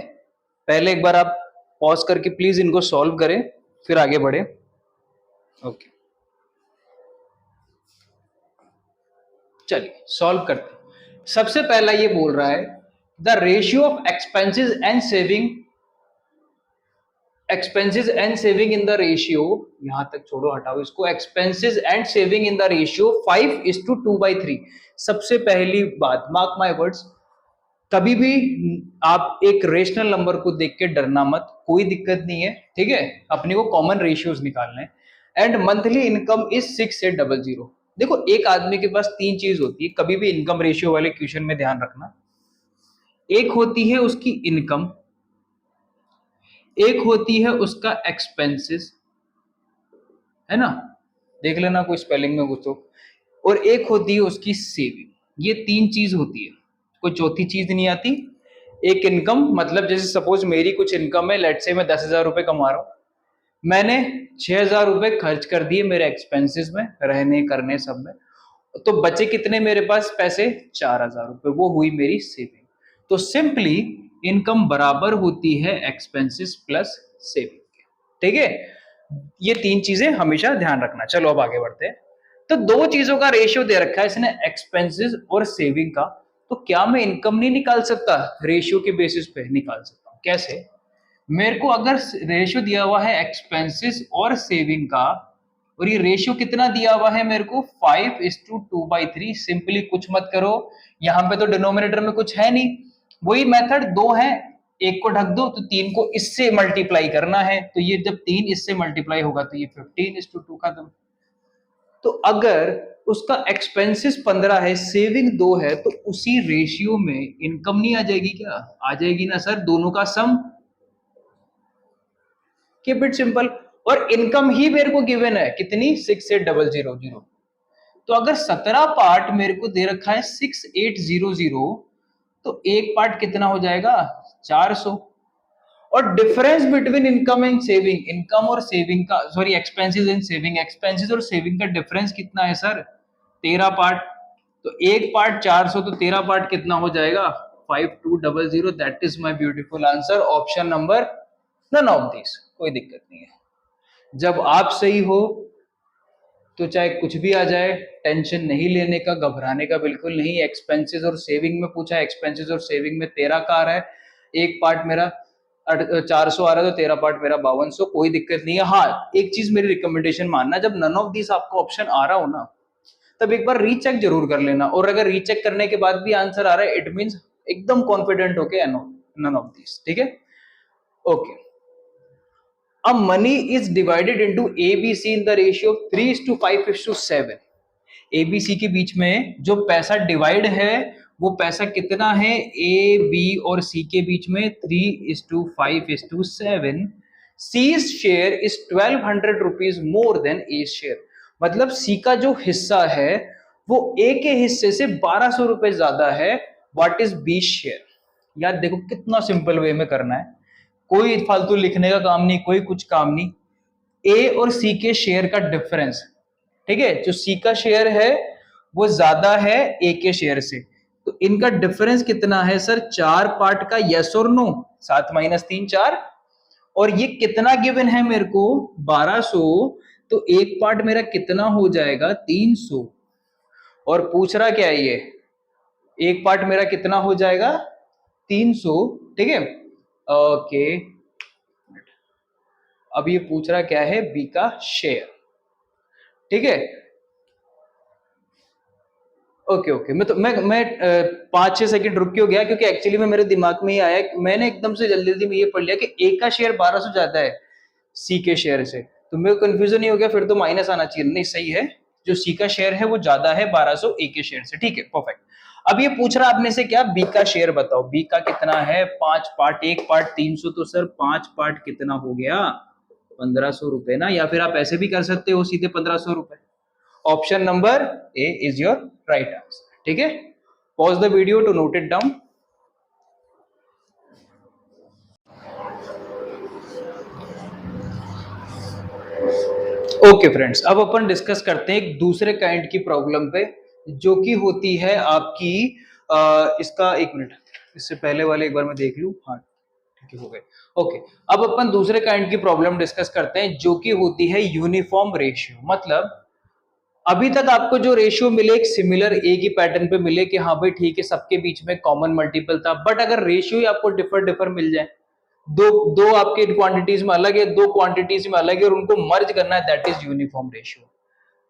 पहले एक बार आप पॉज करके प्लीज इनको सॉल्व करें, फिर आगे बढ़े। ओके, चलिए सॉल्व करते हैं। सबसे पहला ये बोल रहा है the ratio of expenses and saving, expenses and saving in the ratio, यहां तक छोड़ो हटाओ इसको, expenses and saving in the ratio 5:2/3। सबसे पहली बात, मार्क माय वर्ड्स, कभी भी आप एक रेशनल नंबर को देख के डरना मत, कोई दिक्कत नहीं है। ठीक है, अपने को कॉमन रेशियोज निकालने हैं। And monthly income is 6,800। देखो, एक आदमी के पास 3 चीज होती है, कभी भी इनकम रेशियो वाले क्वेश्चन में ध्यान रखना। एक होती है उसकी इनकम, एक होती है उसका एक्सपेंसेस, है ना, देख लेना कोई स्पेलिंग में कुछ तो, और एक होती है उसकी सेविंग। ये 3 चीज होती है, कोई चौथी चीज नहीं आती। एक इनकम मतलब जैसे सपोज मेरी कुछ इनकम है, लेट्स से मैं 10,000 रुपए कमा रहा हूं, मैंने 6,000 रुपए खर्च कर दिए मेरे एक्सपेंसेस में, रहने करने सब में, तो बचे कितने मेरे पास पैसे? 4,000 रुपए, वो हुई मेरी सेविंग। तो सिंपली इनकम बराबर होती है एक्सपेंसेस प्लस सेविंग। ठीक है, ये 3 चीजें हमेशा ध्यान रखना। चलो अब आगे बढ़ते हैं। तो 2 चीजों का रेशियो दे रखा है इसने, एक्सपेंसेस और सेविंग का। तो क्या मैं इनकम नहीं निकाल सकता? रेशियो के बेसिस पे निकाल सकता हूं। कैसे? मेरे को अगर रेशियो दिया हुआ है एक्सपेंसेस और सेविंग का, और ये रेशियो कितना दिया हुआ है मेरे को? 5:2/3। सिंपली कुछ मत करो, यहां पे तो डिनोमिनेटर में कुछ है नहीं, वही मेथड 2 है, एक को ढक दो तो 3 को इससे मल्टीप्लाई करना है। तो ये जब 3 इससे मल्टीप्लाई होगा तो ये 15:2 खत्म। तो अगर उसका एक्सपेंसेस 15 है, सेविंग 2 है, तो उसी रेशियो में इनकम नहीं आ जाएगी क्या? आ जाएगी ना सर, दोनों का सम। Keep it simple. और इनकम ही मेरे को गिवन है कितनी? 6,800। तो अगर 17 पार्ट मेरे को दे रखा है 6,800, तो एक पार्ट कितना हो जाएगा? 400। और difference between income and saving, income और सेविंग का, sorry expenses and saving, expenses और सेविंग का डिफरेंस कितना है सर? 13 पार्ट। तो एक पार्ट 400, तो 13 पार्ट कितना हो जाएगा? 5,200। That is my beautiful answer, option number none of this. कोई दिक्कत नहीं है, जब आप सही हो तो चाहे कुछ भी आ जाए, टेंशन नहीं लेने का, घबराने का बिल्कुल नहीं। एक्सपेंसेस और सेविंग में पूछा, एक्सपेंसेस और सेविंग में 13 का आ रहा है, एक पार्ट मेरा 400 आ रहा है, तो 13 पार्ट मेरा 5200। कोई दिक्कत नहीं है। हाँ, एक चीज मेरी रिकमेंडेशन मानना, जब नन ऑफ दिस आपका ऑप्शन आ रहा हो ना, तब एक बार रीचेक जरूर कर लेना। और अगर रीचेक करने के बाद भी आंसर आ रहा है, इट मीन्स एकदम कॉन्फिडेंट होके नन ऑफ दिस, ठीक है। ओके, अब money is divided into A B C in the ratio 3:5:7। A B C के बीच में जो पैसा डिवाइड है वो पैसा कितना है, ए बी और सी के बीच में 3:5:7। C's share is 1200 rupees more than A share. मतलब सी का जो हिस्सा है वो ए के हिस्से से 1200 रुपए ज्यादा है। What is B share? यार देखो कितना सिंपल वे में करना है, कोई फालतू लिखने का काम नहीं, कोई कुछ काम नहीं। ए और सी के शेयर का डिफरेंस, ठीक है, जो सी का शेयर है वो ज्यादा है ए के शेयर से, तो इनका डिफरेंस कितना है सर? 4 पार्ट का, यस और नो? 7 - 3 4। और ये कितना गिवन है मेरे को? 1200। तो एक पार्ट मेरा कितना हो जाएगा? 300। और पूछ रहा क्या है ये, एक पार्ट मेरा कितना हो जाएगा? 300, ठीक है। ओके, अब ये पूछ रहा क्या है? बी का शेयर, ठीक है। ओके ओके, मैं 5-6 सेकंड रुक क्यों गया, क्योंकि एक्चुअली में मेरे दिमाग में ही आया, मैंने एकदम से जल्दी जल्दी में ये पढ़ लिया कि ए का शेयर 1200 ज्यादा है सी के शेयर से, तो मेरे को कंफ्यूजन नहीं हो गया, फिर तो माइनस आना चाहिए। नहीं, सही है, जो सी का शेयर है वो ज्यादा है 1200 ए के शेयर से, ठीक है, परफेक्ट। अब ये पूछ रहा आपने से क्या? बी का शेयर बताओ। बी का कितना है? 5 पार्ट, एक पार्ट 300, तो सर 5 पार्ट कितना हो गया? 1500 रुपए ना, या फिर आप ऐसे भी कर सकते हो सीधे 1500 रुपए। Option number A is your right answer, ठीक है। Pause the video to note it down. Okay friends, अब अपन डिस्कस करते हैं एक दूसरे काइंड की प्रॉब्लम पे, जो कि होती है आपकी इसका, एक मिनट, इससे पहले वाले एक बार मैं देख लूं। हाँ ठीक है, हो गए। ओके, अब अपन दूसरे काइंड की प्रॉब्लम डिस्कस करते हैं, जो कि होती है यूनिफॉर्म रेशियो। मतलब अभी तक आपको जो रेशियो मिले एक सिमिलर ए की पैटर्न पे मिले कि हाँ भाई ठीक है, सबके बीच में कॉमन मल्टीपल था, बट अगर रेशियो ही आपको डिफर मिल जाए, दो दो आपके क्वांटिटीज में अलग है, दो क्वांटिटीज में अलग है, और उनको मर्ज करना है, that is uniform ratio.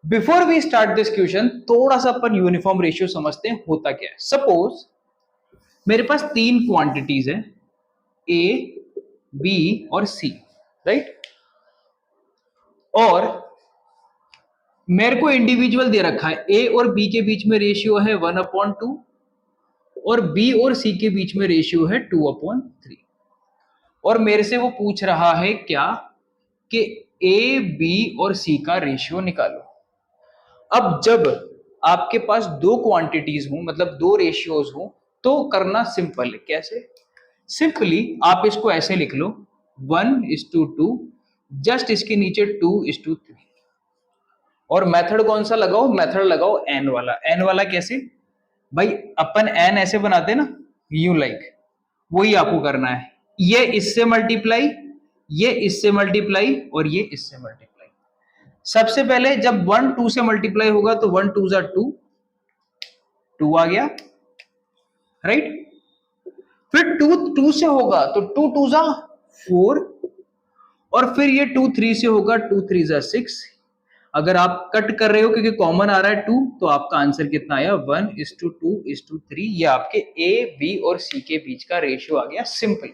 Before we start this question, थोड़ा सा अपन यूनिफॉर्म रेशियो समझते हैं होता क्या है। सपोज मेरे पास 3 क्वांटिटीज है, ए, बी और सी, राइट। और मेरे को इंडिविजुअल दे रखा है, ए और बी के बीच में रेशियो है 1/2, और बी और सी के बीच में रेशियो है 2/3। और मेरे से वो पूछ रहा है क्या? कि ए, बी और सी का रेशियो निकालो। अब जब आपके पास दो क्वांटिटीज हो, मतलब दो रेशियोज हो, तो करना सिंपल है। कैसे? सिंपली आप इसको ऐसे लिख लो, 1:2, जस्ट इसके नीचे 2:3। और मेथड कौन सा लगाओ? मेथड लगाओ एन वाला। एन वाला कैसे भाई? अपन एन ऐसे बनाते ना, यू लाइक, वही आपको करना है। ये इससे मल्टीप्लाई, ये इससे मल्टीप्लाई, और ये इससे मल्टीप्लाई। सबसे पहले जब 1 2 से मल्टीप्लाई होगा तो 1 2 जा 2, 2 आ गया, राइट। फिर 2 2 से होगा तो 2 2 जा 4, और फिर ये 2 3 से होगा, 2 3 जा 6। अगर आप कट कर रहे हो क्योंकि कॉमन आ रहा है 2, तो आपका आंसर कितना आया? 1:2:3। ये आपके ए, बी और सी के बीच का रेशियो आ गया। सिंपल।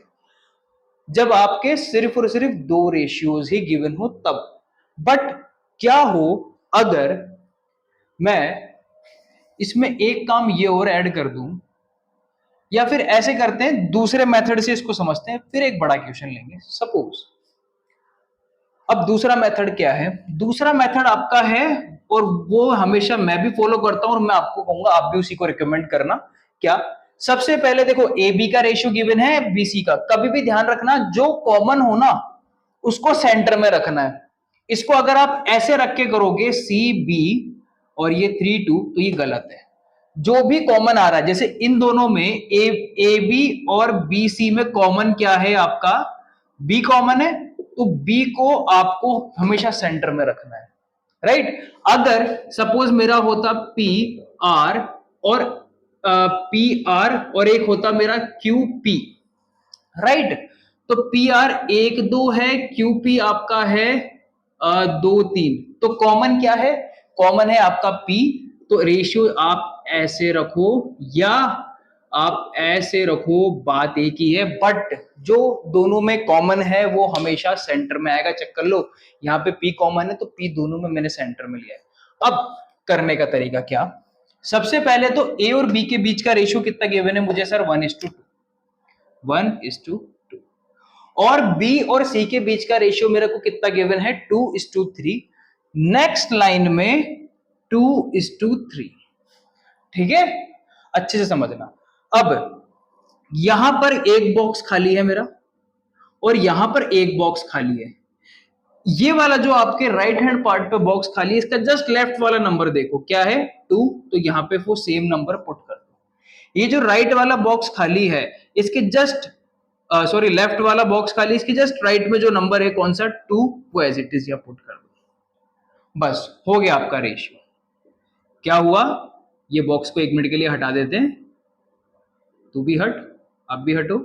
जब आपके सिर्फ और सिर्फ दो रेशियोज ही गिवन हो तब। बट क्या हो अगर मैं इसमें एक काम ये और ऐड कर दूं, या फिर ऐसे करते हैं, दूसरे मेथड से इसको समझते हैं, फिर एक बड़ा क्वेश्चन लेंगे। सपोज अब दूसरा मेथड क्या है? दूसरा मेथड आपका है, और वो हमेशा मैं भी फॉलो करता हूं, और मैं आपको कहूंगा आप भी उसी को रिकमेंड करना। क्या? सबसे पहले देखो, ए बी का रेशियो गिवन है, बी सी का। कभी भी ध्यान रखना, जो कॉमन हो ना उसको सेंटर में रखना है। इसको अगर आप ऐसे रख के करोगे सी बी और ये 3 2, तो ये गलत है। जो भी कॉमन आ रहा है, जैसे इन दोनों में ए बी और बी सी में कॉमन क्या है? आपका बी कॉमन है, तो बी को आपको हमेशा सेंटर में रखना है, राइट। अगर सपोज मेरा होता पी आर और पी आर, और एक होता मेरा क्यू पी, राइट। तो पी आर 1 2 है, क्यू पी आपका है 2 3। तो कॉमन क्या है? कॉमन है आपका पी। तो रेशियो आप ऐसे रखो, या आप ऐसे रखो, बात एक ही है, बट जो दोनों में कॉमन है वो हमेशा सेंटर में आएगा। चेक कर लो, यहाँ पे P कॉमन है तो P दोनों में मैंने सेंटर में लिया है। अब करने का तरीका क्या, सबसे पहले तो A और B के बीच का रेशियो कितना गिवन है मुझे सर, 1:2, 1:2। और B और C के बीच का रेशियो मेरे को कितना गिवन है, 2:3। नेक्स्ट लाइन में 2:3। ठीक है, अच्छे से समझना। अब यहां पर एक बॉक्स खाली है मेरा और यहां पर एक बॉक्स खाली है। ये वाला जो आपके राइट हैंड पार्ट पे बॉक्स खाली है, इसका जस्ट लेफ्ट वाला नंबर देखो क्या है, 2, तो यहां पे वो सेम नंबर पुट कर दो। ये जो राइट वाला बॉक्स खाली है, इसके जस्ट सॉरी लेफ्ट वाला बॉक्स खाली, इसके जस्ट राइट में जो नंबर है कौन सा, 2, वो एज इट इज या पुट कर दो। बस हो गया आपका रेशियो। क्या हुआ, ये बॉक्स को 1 मिनट के लिए हटा देते हैं, तू भी हट, आप भी हटो।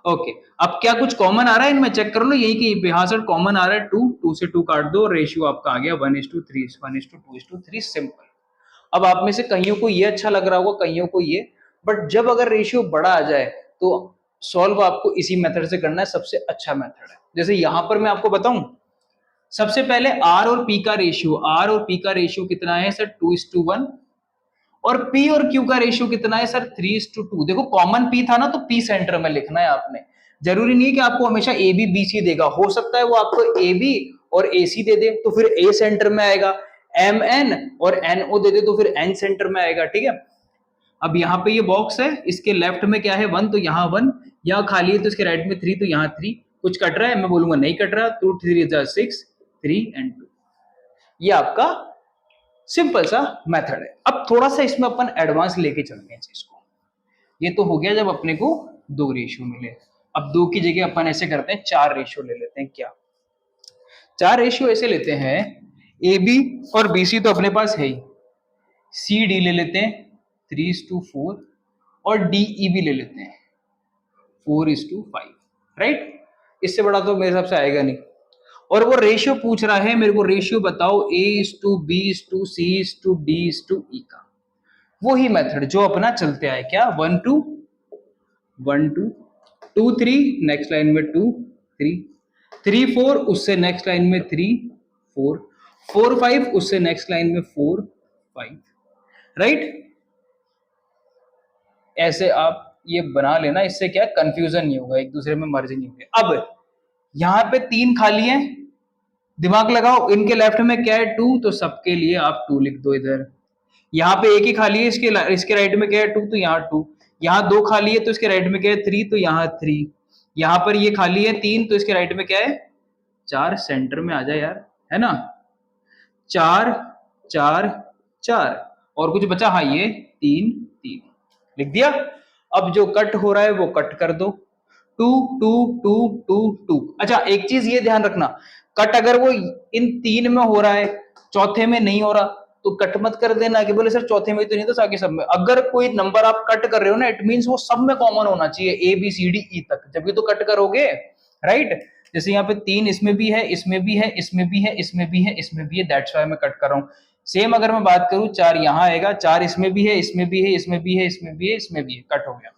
ओके, अब क्या कुछ कॉमन आ रहा है इनमें, चेक कर लो, यही कि यहां से कॉमन आ रहा है 2, 2 से 2 काट दो, रेशियो आपका आ गया 1:3, 1:2:3, सिंपल। अब आप में से कईयों को ये अच्छा लग रहा होगा, कईयों को ये, बट जब अगर रेशियो बड़ा आ जाए तो सॉल्व आपको इसी मेथड से करना है, सबसे अच्छा मेथड है। जैसे यहां पर मैं आपको बताऊं, सबसे पहले आर और पी का रेशियो, आर और पी का रेशियो कितना है सर, 2:1। और P और Q का रेशियो कितना है सर, 3:2। देखो कॉमन P था ना, तो P सेंटर में लिखना है आपने। जरूरी नहीं है कि आपको हमेशा AB BC देगा, हो सकता है वो आपको AB और AC दे दे तो फिर A सेंटर में आएगा, MN और NO दे दे तो फिर N सेंटर में आएगा। ठीक है, अब यहाँ पे ये बॉक्स है, इसके लेफ्ट में क्या है, 1, तो यहाँ 1, यहाँ खाली है तो इसके राइट में 3, तो यहाँ 3। कुछ कट रहा है, मैं बोलूंगा नहीं कट रहा, 2 3 6, 3 and 2। ये आपका सिंपल सा मेथड है। अब थोड़ा सा इसमें अपन एडवांस लेके चलते हैं चीज को। ये तो हो गया जब अपने को 2 रेशियो मिले। अब 2 की जगह अपन ऐसे करते हैं 4 रेशियो ले लेते हैं। क्या 4 रेशियो ऐसे लेते हैं, ए बी और बी सी तो अपने पास है ही, सी डी ले लेते हैं 3:4 और डी ई भी ले लेते हैं 4:5। राइट, इससे बड़ा तो मेरे हिसाब से आएगा नहीं। और वो रेशियो पूछ रहा है मेरे को, रेशियो बताओ A:B:C:D:E का। वो ही मेथड जो अपना चलते आए, क्या 1:1 2 2 3, नेक्स्ट लाइन में 2 3 3 4, उससे नेक्स्ट लाइन में 3 4 4 5, उससे नेक्स्ट लाइन में 4 5। राइट, ऐसे आप ये बना लेना, इससे क्या कंफ्यूजन नहीं होगा, एक दूसरे में मर्ज नहीं होगा। अब यहां पे 3 खाली है, दिमाग लगाओ, इनके लेफ्ट में क्या है 2, तो सबके लिए आप 2 लिख दो इधर। यहाँ पे एक ही खाली है, इसके राइट में क्या है 2, तो यहाँ 2। यहाँ 2 खाली है तो इसके राइट में क्या है 3, तो यहाँ 3। यहाँ पर ये खाली है 3, तो इसके राइट में क्या है 4। सेंटर में आ जाए यार, है ना, 4 4 4। और कुछ बचा, हाँ ये 3 3 लिख दिया। अब जो कट हो रहा है वो कट कर दो, 2 2 2 2 2। अच्छा एक चीज ये ध्यान रखना, कट अगर वो इन 3 में हो रहा है, चौथे में नहीं हो रहा, तो कट मत कर देना कि बोले सर चौथे में तो नहीं, तो बाकी सब में। अगर कोई नंबर आप कट कर रहे हो ना, इट मींस वो सब में कॉमन होना चाहिए, ABCDE तक, जब भी तो कट करोगे। राइट, जैसे यहाँ पे 3 इसमें भी है, इसमें भी है, इसमें भी है, इसमें भी है, इसमें भी है, दैट्स व्हाई मैं कट कर रहा हूँ। सेम अगर मैं बात करूं, 4 यहाँ आएगा, 4 इसमें भी है, इसमें भी है, इसमें भी है, इसमें भी है, इसमें भी है, कट हो गया।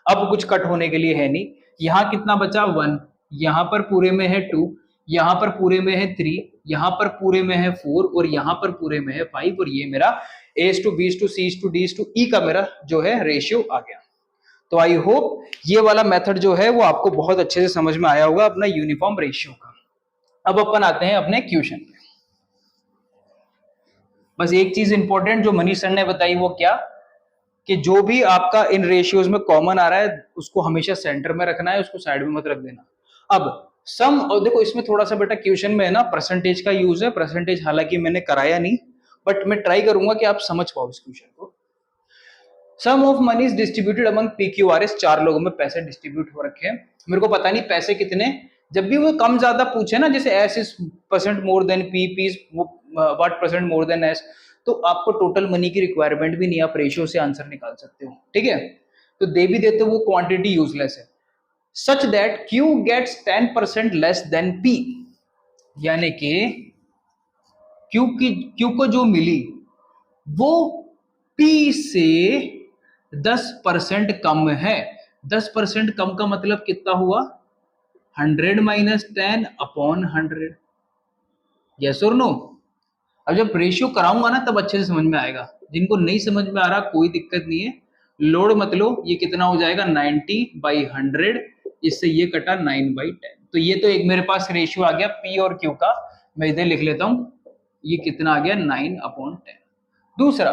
अब कुछ कट होने के लिए है नहीं। यहाँ कितना बचा 1, यहाँ पर पूरे में है 2, यहाँ पर पूरे में है 3, यहाँ पर पूरे में है 4 और यहाँ पर पूरे में है 5। और ये मेरा A:B:C:D:E का मेरा जो है रेशियो आ गया। तो आई होप ये वाला मेथड जो है वो आपको बहुत अच्छे से समझ में आया होगा अपना यूनिफॉर्म रेशियो का। अब अपन आते हैं अपने क्वेश्चन पे। बस एक चीज इंपॉर्टेंट जो मनीष सर ने बताई वो क्या, कि जो भी आपका इन रेशियोज में कॉमन आ रहा है उसको हमेशा सेंटर में रखना है, उसको साइड में मत रख देना। अब सम, और देखो इसमें थोड़ा सा बेटा क्वेश्चन में है ना परसेंटेज का यूज है, परसेंटेज हालांकि मैंने कराया नहीं, बट मैं ट्राई करूंगा कि आप समझ पाओ इस क्वेश्चन को। Sum of money is distributed among PQRS, 4 लोगों में पैसे डिस्ट्रीब्यूट हो रखे हैं। मेरे को पता नहीं पैसे कितने, जब भी वो कम ज्यादा पूछे ना, जैसे S is percent more than P, P is what percent more than S, तो आपको टोटल मनी की रिक्वायरमेंट भी नहीं, आप रेशियो से आंसर निकाल सकते हो। ठीक है, तो दे भी देते वो क्वांटिटी यूजलेस है, such that Q gets 10% less than P, यानी कि Q को जो मिली वो P से 10% कम है। 10% कम का मतलब कितना हुआ? 100 माइनस 10 अपॉन 100। यस और नो? अब जब रेशियो कराऊंगा ना तब अच्छे से समझ में आएगा। जिनको नहीं समझ में आ रहा कोई दिक्कत नहीं है, लोड मत लो। ये कितना हो जाएगा? 90/100। इससे ये कटा 9/10। तो ये तो एक मेरे पास रेशियो आ गया पी और क्यू का। मैं इधर लिख लेता हूं, ये कितना आ गया? 9/10। दूसरा,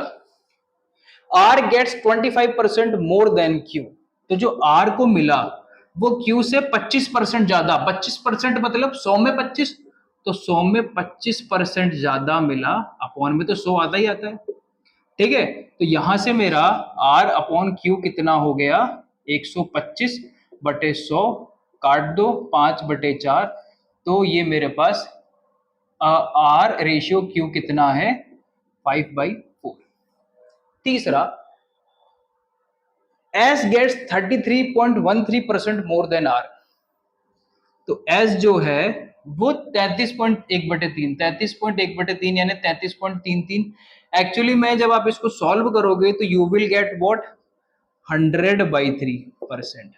R gets 25% more than Q. तो जो आर को मिला वो क्यू से 25% ज्यादा। 25% मतलब 100 में 25, तो 100 में 25% ज्यादा मिला। अपॉन में तो 100 आता ही आता है, ठीक है। तो यहां से मेरा आर अपॉन क्यू कितना हो गया? 125/100। काट दो 5/4। तो ये मेरे पास आर रेशियो क्यू कितना है? 5/4। तीसरा, S gets 33.13% more than R. तो एस जो है वो 33.1/3, 33.1/3 यानी 33.33। एक्चुअली में जब आप इसको सॉल्व करोगे तो you will get what? 100/3%,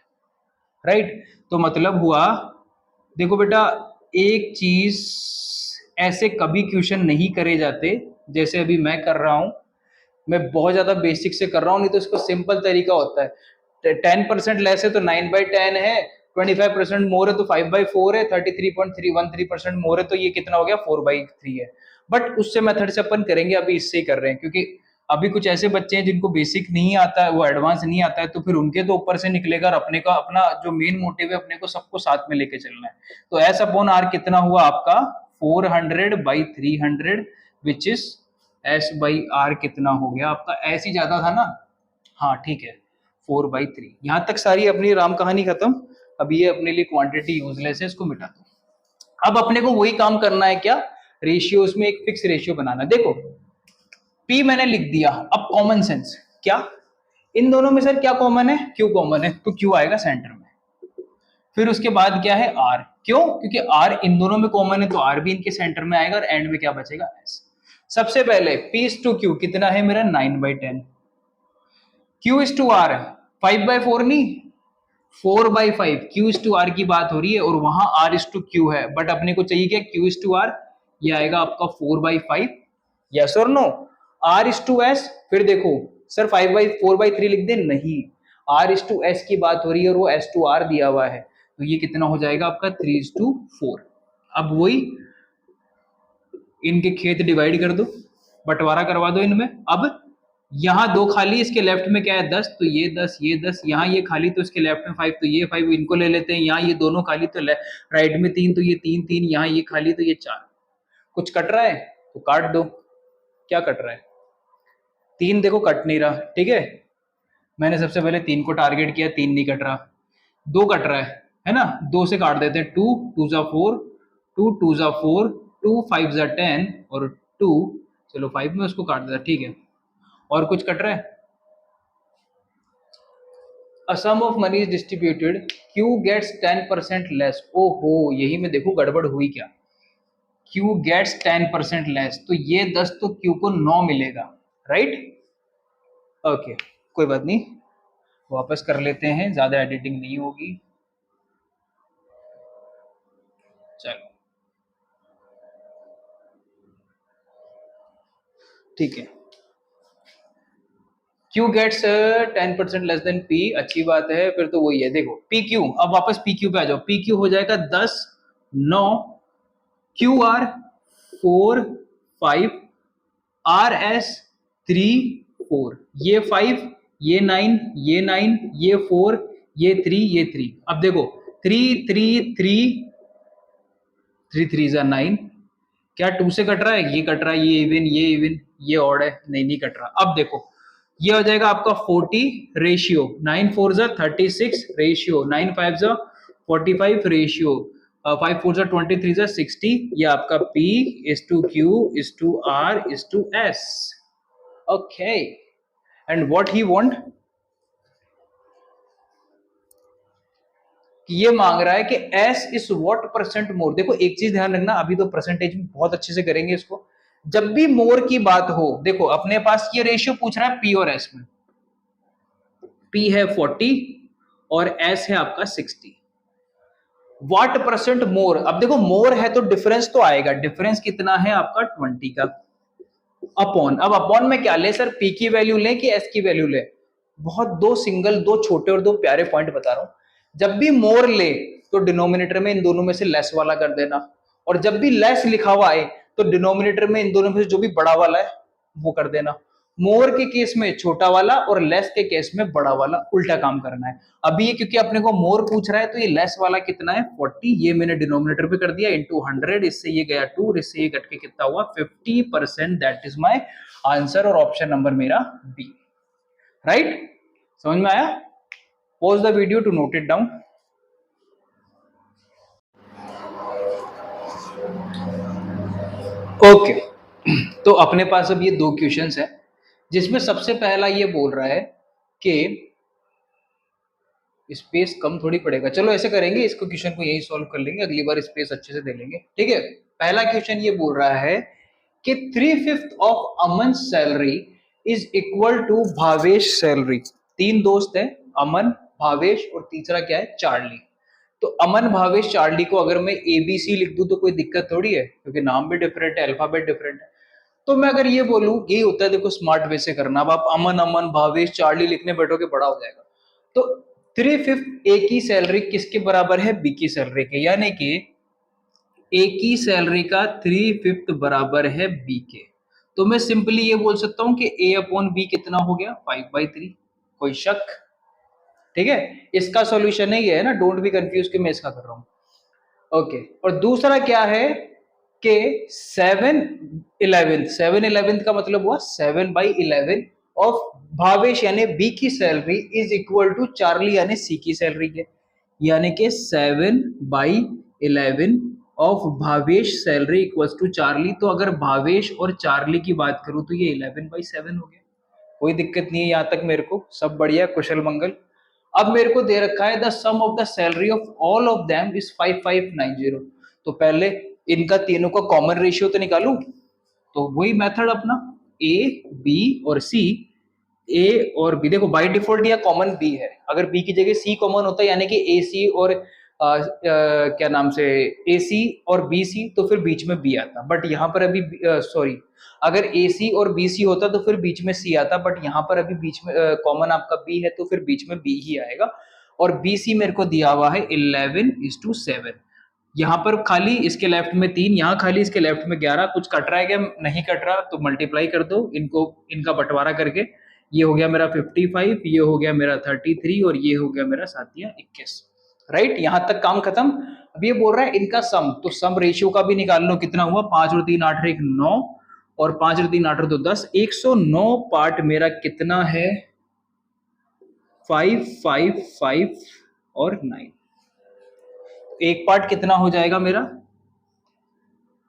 right. तो मतलब हुआ, देखो बेटा, एक चीज ऐसे कभी क्वेश्चन नहीं करे जाते जैसे अभी मैं कर रहा हूं। मैं बहुत ज्यादा बेसिक से कर रहा हूँ, नहीं तो इसको सिंपल तरीका होता है। 10% लेस है तो 9/10 है, 25% मोर है तो 5/4 है, 33.313% मोर है तो ये कितना हो गया? 4/3 है। बट उससे मेथड से अपन करेंगे, अभी इससे ही कर रहे हैं क्योंकि अभी कुछ ऐसे बच्चे हैं जिनको बेसिक नहीं आता है, वो एडवांस नहीं आता है, तो फिर उनके तो ऊपर से निकलेगा। और अपने का अपना जो मेन मोटिव है, अपने को सबको साथ में लेके चलना है। तो एस अपॉन आर कितना हुआ आपका? 400/300, which is S by R कितना हो गया आपका? एस ही ज्यादा था ना? हाँ ठीक है, 4/3। यहां तक सारी अपनी राम कहानी खत्म। अब ये अपने लिए क्वांटिटी यूजलेस है, इसको मिटा दो। अब अपने को वही काम करना है, क्या? रेशियोज में एक फिक्स रेशियो बनाना। देखो P मैंने लिख दिया। अब कॉमन सेंस, क्या इन दोनों में सर क्या कॉमन है? Q कॉमन है, तो Q आएगा सेंटर में। फिर उसके बाद क्या है? R। क्यों? क्योंकि R इन दोनों में कॉमन है तो R भी इनके सेंटर में आएगा, और एंड में क्या बचेगा? S। सबसे पहले P/Q कितना है मेरा? 9/10। Q/R 5/4 नहीं, 4/5। Q/R की बात हो रही है और वहां R/Q है, बट अपने को चाहिए क्या? Q/R। ये आएगा आपका 4/5। यस और नो? R/S। फिर देखो सर 4/3 लिख दे, नहीं, R/S की बात हो रही है और वो S/R दिया हुआ है, तो ये कितना हो जाएगा आपका? 3/4। अब वही इनके खेत डिवाइड कर दो, बंटवारा करवा दो इनमें। अब यहाँ 2 खाली, इसके लेफ्ट में क्या है? 10, तो ये 10, ये 10। यहाँ ये खाली तो इसके लेफ्ट में 5, तो ये 5 इनको ले लेते हैं। यहाँ ये दोनों खाली तो राइट में 3, तो ये 3 3। यहाँ ये खाली तो ये 4। कुछ कट रहा है तो काट दो। क्या कट रहा है? 3 देखो कट नहीं रहा, ठीक है। मैंने सबसे पहले 3 को टारगेट किया, 3 नहीं कट रहा। 2 कट रहा है ना? 2 से काट देते हैं। 2 2 जा 4, 2 2 जा 4, 2 5 जा 10 और 2, चलो 5 में उसको काट देता, ठीक है। और कुछ कट रहा है? A sum of money is distributed, Q gets 10% less। ओहो, यही में देखो गड़बड़ हुई क्या? Q gets 10% less, तो ये 10 तो Q को 9 मिलेगा, राइट? ओके, कोई बात नहीं, वापस कर लेते हैं, ज्यादा एडिटिंग नहीं होगी। चलो ठीक है। Q gets 10% less than P, अच्छी बात है। फिर तो वही है, देखो PQ। अब वापस PQ पे आ जाओ। PQ हो जाएगा 10 9, QR 4 5, RS 3 4, ये 5, ये 9, ये 9, ये 4, ये 3, ये 3। अब देखो 3 3 3 3 3 जा 9। क्या 2 से कट रहा है? ये कट रहा है, ये इवन, ये इवन, ये ऑड है, नहीं नहीं कट रहा। अब देखो ये हो जाएगा आपका 40 रेशियो 9 4 जा 36 रेशियो 9 5 जा 45 रेशियो 5 4 जा 23 जा 60। ये आपका P is to Q is to R is to S। Okay, and what he want, ये मांग रहा है कि S is what percent more. देखो एक चीज ध्यान रखना, अभी तो परसेंटेज में बहुत अच्छे से करेंगे इसको। जब भी मोर की बात हो, देखो अपने पास ये रेशियो पूछ रहा है P और S में, P है 40 और S है आपका 60। वाट परसेंट मोर, अब देखो मोर है तो डिफरेंस तो आएगा, डिफरेंस कितना है आपका 20 का, अपॉन, अब अपॉन में क्या ले सर, पी की वैल्यू लें कि एस की वैल्यू लें? बहुत दो सिंगल, दो छोटे और दो प्यारे पॉइंट बता रहा हूं। जब भी मोर ले तो डिनोमिनेटर में इन दोनों में से लेस वाला कर देना, और जब भी लेस लिखा हुआ आए तो डिनोमिनेटर में इन दोनों में से जो भी बड़ा वाला है वो कर देना। मोर के केस में छोटा वाला और लेस के केस में बड़ा वाला, उल्टा काम करना है। अभी ये क्योंकि अपने को मोर पूछ रहा है तो ये लेस वाला कितना है 40, ये मैंने डिनोमिनेटर पे कर दिया इंटू 100, इससे ये गया 2, इससे ये कट के कितना हुआ 50%, दैट इज माय आंसर, और ऑप्शन नंबर मेरा बी। राइट, समझ में आया? Pause the video to note it down. Okay, तो अपने पास अब ये दो क्वेश्चंस है, जिसमें सबसे पहला ये बोल रहा है कि स्पेस कम थोड़ी पड़ेगा, चलो ऐसे करेंगे, इसको क्वेश्चन को यही सॉल्व कर लेंगे, अगली बार स्पेस अच्छे से दे लेंगे, ठीक है। पहला क्वेश्चन ये बोल रहा है कि 3/5 of Aman salary is equal to Bhavesh salary. तीन दोस्त हैं, अमन, भावेश और तीसरा क्या है, चार्ली। तो अमन, भावेश, चार्ली को अगर मैं एबीसी लिख दूं तो कोई दिक्कत थोड़ी है, क्योंकि नाम भी डिफरेंट है, अल्फाबेट डिफरेंट है। तो मैं अगर ये बोलूं, यही होता है देखो स्मार्ट वे से करना, अब आप अमन अमन भावेश चार्ली लिखने बैठोगे बड़ा हो जाएगा। तो 3/5 ए की सैलरी किसके बराबर है, बी की सैलरी के, यानी कि ए की सैलरी का 3/5 बराबर है बी के। तो मैं सिंपली ये बोल सकता हूं कि ए अपॉन बी कितना हो गया 5/3। कोई शक? ठीक है, इसका सॉल्यूशन है ये है ना, डोंट बी कंफ्यूज कि मैं इसका कर रहा हूं। ओके, और दूसरा क्या है कि 7/11 का मतलब हुआ 7/11 ऑफ भावेश यानी बी की salary is equal to Charlie यानी सी की सैलरी के, यानी कि 7/11 of Bhavesh salary equals to Charlie. तो अगर भावेश और चार्ली की बात करूं तो ये 11/7 हो गया, कोई दिक्कत नहीं है यहां तक, मेरे को सब बढ़िया, कुशल मंगल। अब मेरे को दे रखा है the sum of the salary of all of them is 5590। तो पहले इनका तीनों का कॉमन रेशियो तो निकालूं, तो वही मेथड अपना, ए बी और सी। ए और बी, देखो बाय डिफॉल्ट यह कॉमन बी है, अगर बी की जगह सी कॉमन होता है यानी कि ए सी और क्या नाम से ए सी और बी सी, तो फिर बीच में बी आता, बट यहाँ पर अभी सॉरी, अगर ए सी और बी सी होता तो फिर बीच में सी आता, बट यहाँ पर अभी बीच में कॉमन आपका बी है तो फिर बीच में बी ही आएगा। और बी सी मेरे को दिया हुआ है 11:7। यहाँ पर खाली इसके लेफ्ट में 3, यहाँ खाली इसके लेफ्ट में 11, कुछ कट रहा है क्या, नहीं कट रहा, तो मल्टीप्लाई कर दो इनको, इनका बंटवारा करके, ये हो गया मेरा 55, ये हो गया मेरा 33 और ये हो गया मेरा साथिया 21। राइट, यहां तक काम खत्म। अब ये बोल रहा है इनका सम, तो सम रेशियो का भी निकाल लो, कितना हुआ 5 और 3 8 1 9, और 5 और 3 8 और 2 10, 109 पार्ट मेरा कितना है 5 5 5 और 9। एक पार्ट कितना हो जाएगा मेरा,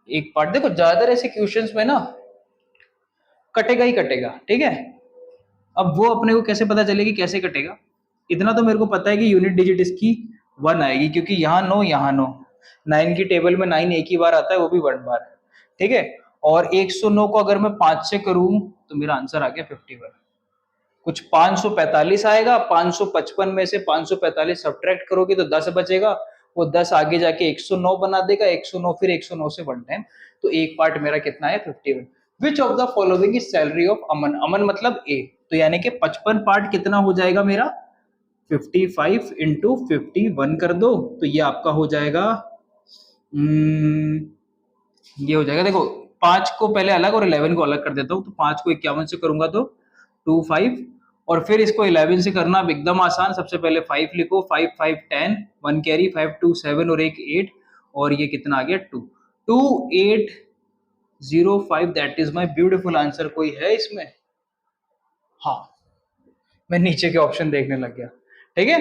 एक पार्ट, देखो ज्यादातर ऐसे क्वेश्चंस में ना कटेगा ही कटेगा, ठीक है। अब वो अपने को कैसे पता चलेगी कैसे कटेगा, इतना तो मेरे को पता है कि यूनिट डिजिट इसकी 1 आएगी, क्योंकि यहाँ 9 यहाँ 9, 9 की टेबल में 9 एक ही बार आता है, वो भी 1 बार, ठीक है। और 109 को अगर मैं 5 से करूं तो मेरा आंसर आ गया 51। कुछ 545 आएगा, 555 में से 545 सब्ट्रैक्ट करोगे तो 10 बचेगा, वो 10 आगे जाके 109 बना देगा, 109 फिर 109 से 1 टाइम, तो एक पार्ट मेरा कितना है 51। Which of the following is salary of Aman, Aman मतलब ए, तो यानी कि 55 पार्ट कितना हो जाएगा मेरा 55 इंटू 51 कर दो, तो ये आपका हो जाएगा ये हो जाएगा, देखो 5 को पहले अलग और 11 को अलग कर देता हूं, तो 5 को 51 से करूंगा तो 25, और फिर इसको 11 से करना अब एकदम आसान, सबसे पहले 5 लिखो, 5 5 10, 1 कैरी, 5 2 7 और एक 8, और ये कितना आ गया 2 2805, that is my beautiful answer. कोई है इसमें? हाँ, मैं नीचे के ऑप्शन देखने लग गया, ठीक है,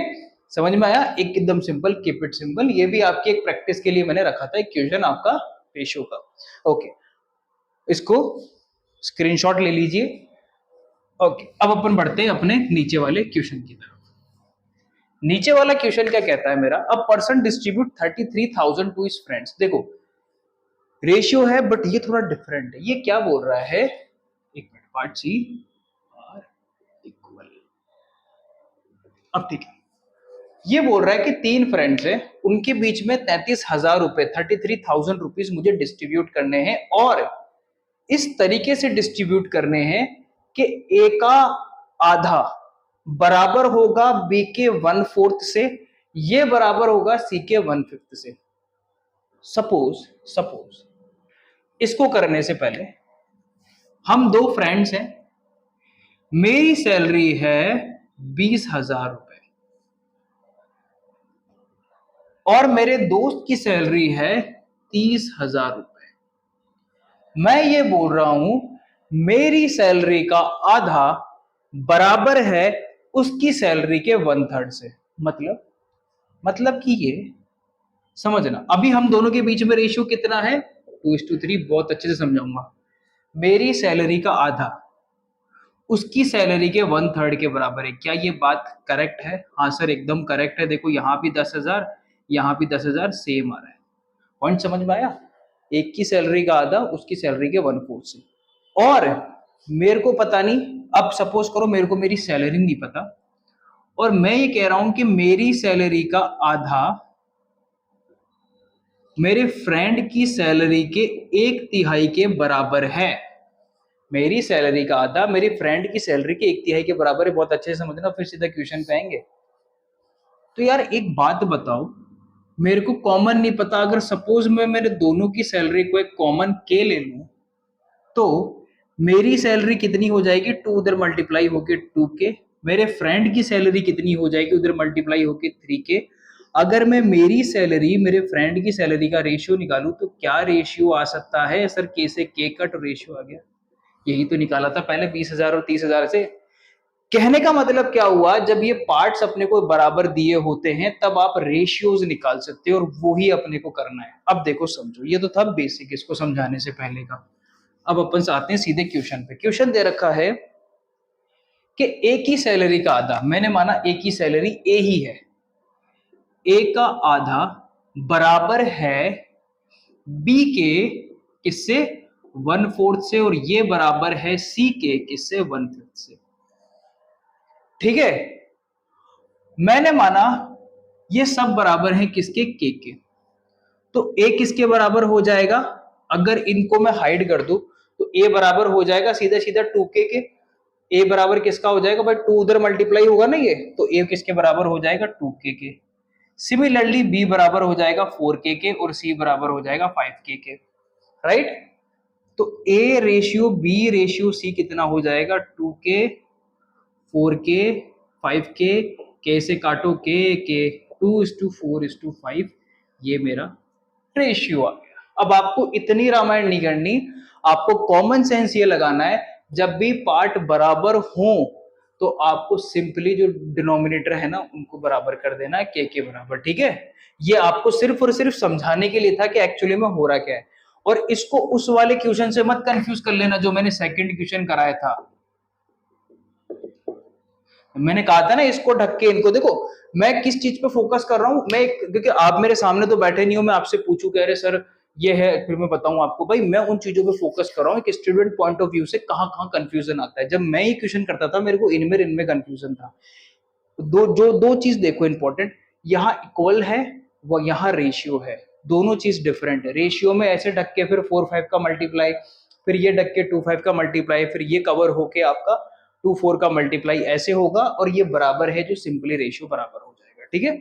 समझ में आया, एकदम सिंपल, कीप इट सिंपल। ये भी आपकी एक प्रैक्टिस के लिए मैंने रखा था एक क्वेश्चन आपका रेशियो का। ओके, इसको स्क्रीनशॉट ले लीजिए। ओके, अब अपन बढ़ते हैं अपने नीचे वाले क्वेश्चन की तरफ। नीचे वाला क्वेश्चन क्या कहता है मेरा, a person distribute 33,000 to his friends. देखो रेशियो है बट ये थोड़ा डिफरेंट है, ये क्या बोल रहा है, एक minute, part C are equal अब ठीक है, ये बोल रहा है कि 3 फ्रेंड्स हैं, उनके बीच में 33,000 रुपए 33,000 रुपीज मुझे डिस्ट्रीब्यूट करने हैं, और इस तरीके से डिस्ट्रीब्यूट करने हैं कि ए का आधा बराबर होगा बी के 1/4 से, ये बराबर होगा सी के 1/5 से। सपोज इसको करने से पहले हम 2 फ्रेंड्स हैं, मेरी सैलरी है 20,000 रुपए और मेरे दोस्त की सैलरी है 30,000 रुपए। मैं ये बोल रहा हूं मेरी सैलरी का आधा बराबर है उसकी सैलरी के 1/3 से। मतलब कि ये समझना, अभी हम दोनों के बीच में रेशियो कितना है, 2:3। बहुत अच्छे से समझाऊंगा। मेरी सैलरी का आधा उसकी सैलरी के 1/3 के बराबर है। क्या ये बात करेक्ट है? हाँ सर, एकदम करेक्ट है। देखो यहाँ भी 10,000, यहाँ भी 10,000 सेम आ रहा है। पॉइंट समझ में आया? एक की सैलरी का आधा उसकी सैलरी के 1/4 से। और मेरे को पता नहीं, अब सपोज करो मेरे को मेरी सैलरी नहीं पता, और मैं ये कह रहा हूं कि मेरी सैलरी का आधा मेरे फ्रेंड की सैलरी के 1/3 के बराबर है। मेरी सैलरी का आधा मेरी फ्रेंड की सैलरी के 1/3 के बराबर है। बहुत अच्छे से समझना, फिर सीधा क्वेश्चन पे आएंगे। तो यार एक बात बताओ, मेरे को कॉमन नहीं पता, अगर सपोज मैं मेरे दोनों की सैलरी को एक कॉमन के ले लूं तो मेरी सैलरी कितनी हो जाएगी, 2 उधर मल्टीप्लाई होके 2k। मेरे फ्रेंड की सैलरी कितनी हो जाएगी, उधर मल्टीप्लाई होके 3k। अगर मैं मेरी सैलरी मेरे फ्रेंड की सैलरी का रेशियो निकालूं तो क्या रेशियो आ सकता है सर? के से के कट रेशियो आ गया। यही तो निकाला था पहले 20,000 और 30,000 से। कहने का मतलब क्या हुआ, जब ये पार्ट्स अपने को बराबर दिए होते हैं तब आप रेशियोज निकाल सकते हो, और वो ही अपने को करना है। अब देखो समझो, ये तो था बेसिक इसको समझाने से पहले का। अब अपन आते हैं सीधे क्वेश्चन पे। क्वेश्चन दे रखा है कि ए की सैलरी का आधा, मैंने माना ए की सैलरी ए ही है, ए का आधा बराबर है बी के किससे, 1/4 से, और ये बराबर है सी के किससे, 1/5 से। ठीक है, मैंने माना ये सब बराबर है किसके, के। तो ए किसके बराबर हो जाएगा, अगर इनको मैं हाइड कर दूं तो ए बराबर हो जाएगा सीधा सीधा 2k के। ए बराबर किसका हो जाएगा भाई, 2 उधर मल्टीप्लाई होगा ना ये, तो ए किसके बराबर हो जाएगा, 2k के। सिमिलरली बी बराबर हो जाएगा 4k के, और सी बराबर हो जाएगा 5k के। राइट? तो A ratio B ratio C कितना हो जाएगा, 2k 4k 5k, के से काटो के 2:4:5, ये मेरा रेशियो आ गया। अब आपको इतनी रामायण नहीं करनी, आपको कॉमन सेंस ये लगाना है, जब भी पार्ट बराबर हो तो आपको सिंपली जो डिनोमिनेटर है ना उनको बराबर कर देना है के बराबर। ठीक है, ये आपको सिर्फ और सिर्फ समझाने के लिए था कि एक्चुअली में हो रहा क्या है। और इसको उस वाले क्वेश्चन से मत कंफ्यूज कर लेना जो मैंने सेकंड क्वेश्चन कराया था। मैंने कहा था ना इसको ढक के, इनको देखो मैं किस चीज पे फोकस कर रहा हूं। मैं क्योंकि आप मेरे सामने तो बैठे नहीं हो, मैं आपसे पूछूं कह रहे सर ये है, फिर मैं बताऊं आपको। भाई मैं उन चीजों पे फोकस कर रहा हूं कि स्टूडेंट पॉइंट ऑफ व्यू से कहां कहां कंफ्यूजन आता है। जब मैं ये क्वेश्चन करता था मेरे को इनमें कंफ्यूजन था। दो चीज देखो इंपॉर्टेंट, यहाँ इक्वल है वो यहाँ रेशियो है, दोनों चीज डिफरेंट है। रेशियो में ऐसे ढक के फिर 4-5 का मल्टीप्लाई, फिर ये ढक के 2-5 का मल्टीप्लाई, फिर ये कवर होके आपका 2-4 का मल्टीप्लाई ऐसे होगा, और ये बराबर है जो सिंपली रेशियो बराबर हो जाएगा। ठीक है,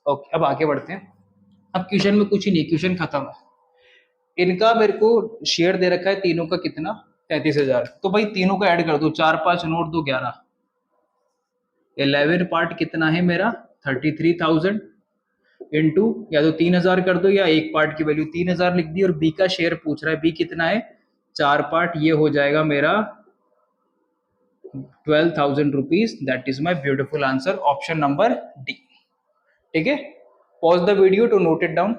ओके अब आगे बढ़ते हैं। अब क्वेश्चन में कुछ ही नहीं, क्वेश्चन खत्म है। इनका मेरे को शेयर दे रखा है तीनों का कितना, 33,000। तो भाई तीनों का ऐड कर दो, 4 5 नोट 2 11, 11 पार्ट कितना है मेरा, 33,000 इंटू या तो 3,000 कर दो, या एक पार्ट की वैल्यू 3,000 लिख दी। और बी का शेयर पूछ रहा है, बी कितना है, 4 पार्ट, ये हो जाएगा मेरा 12,000 rupees. That is my beautiful answer, option number D. ठीक है, pause the video to note it down.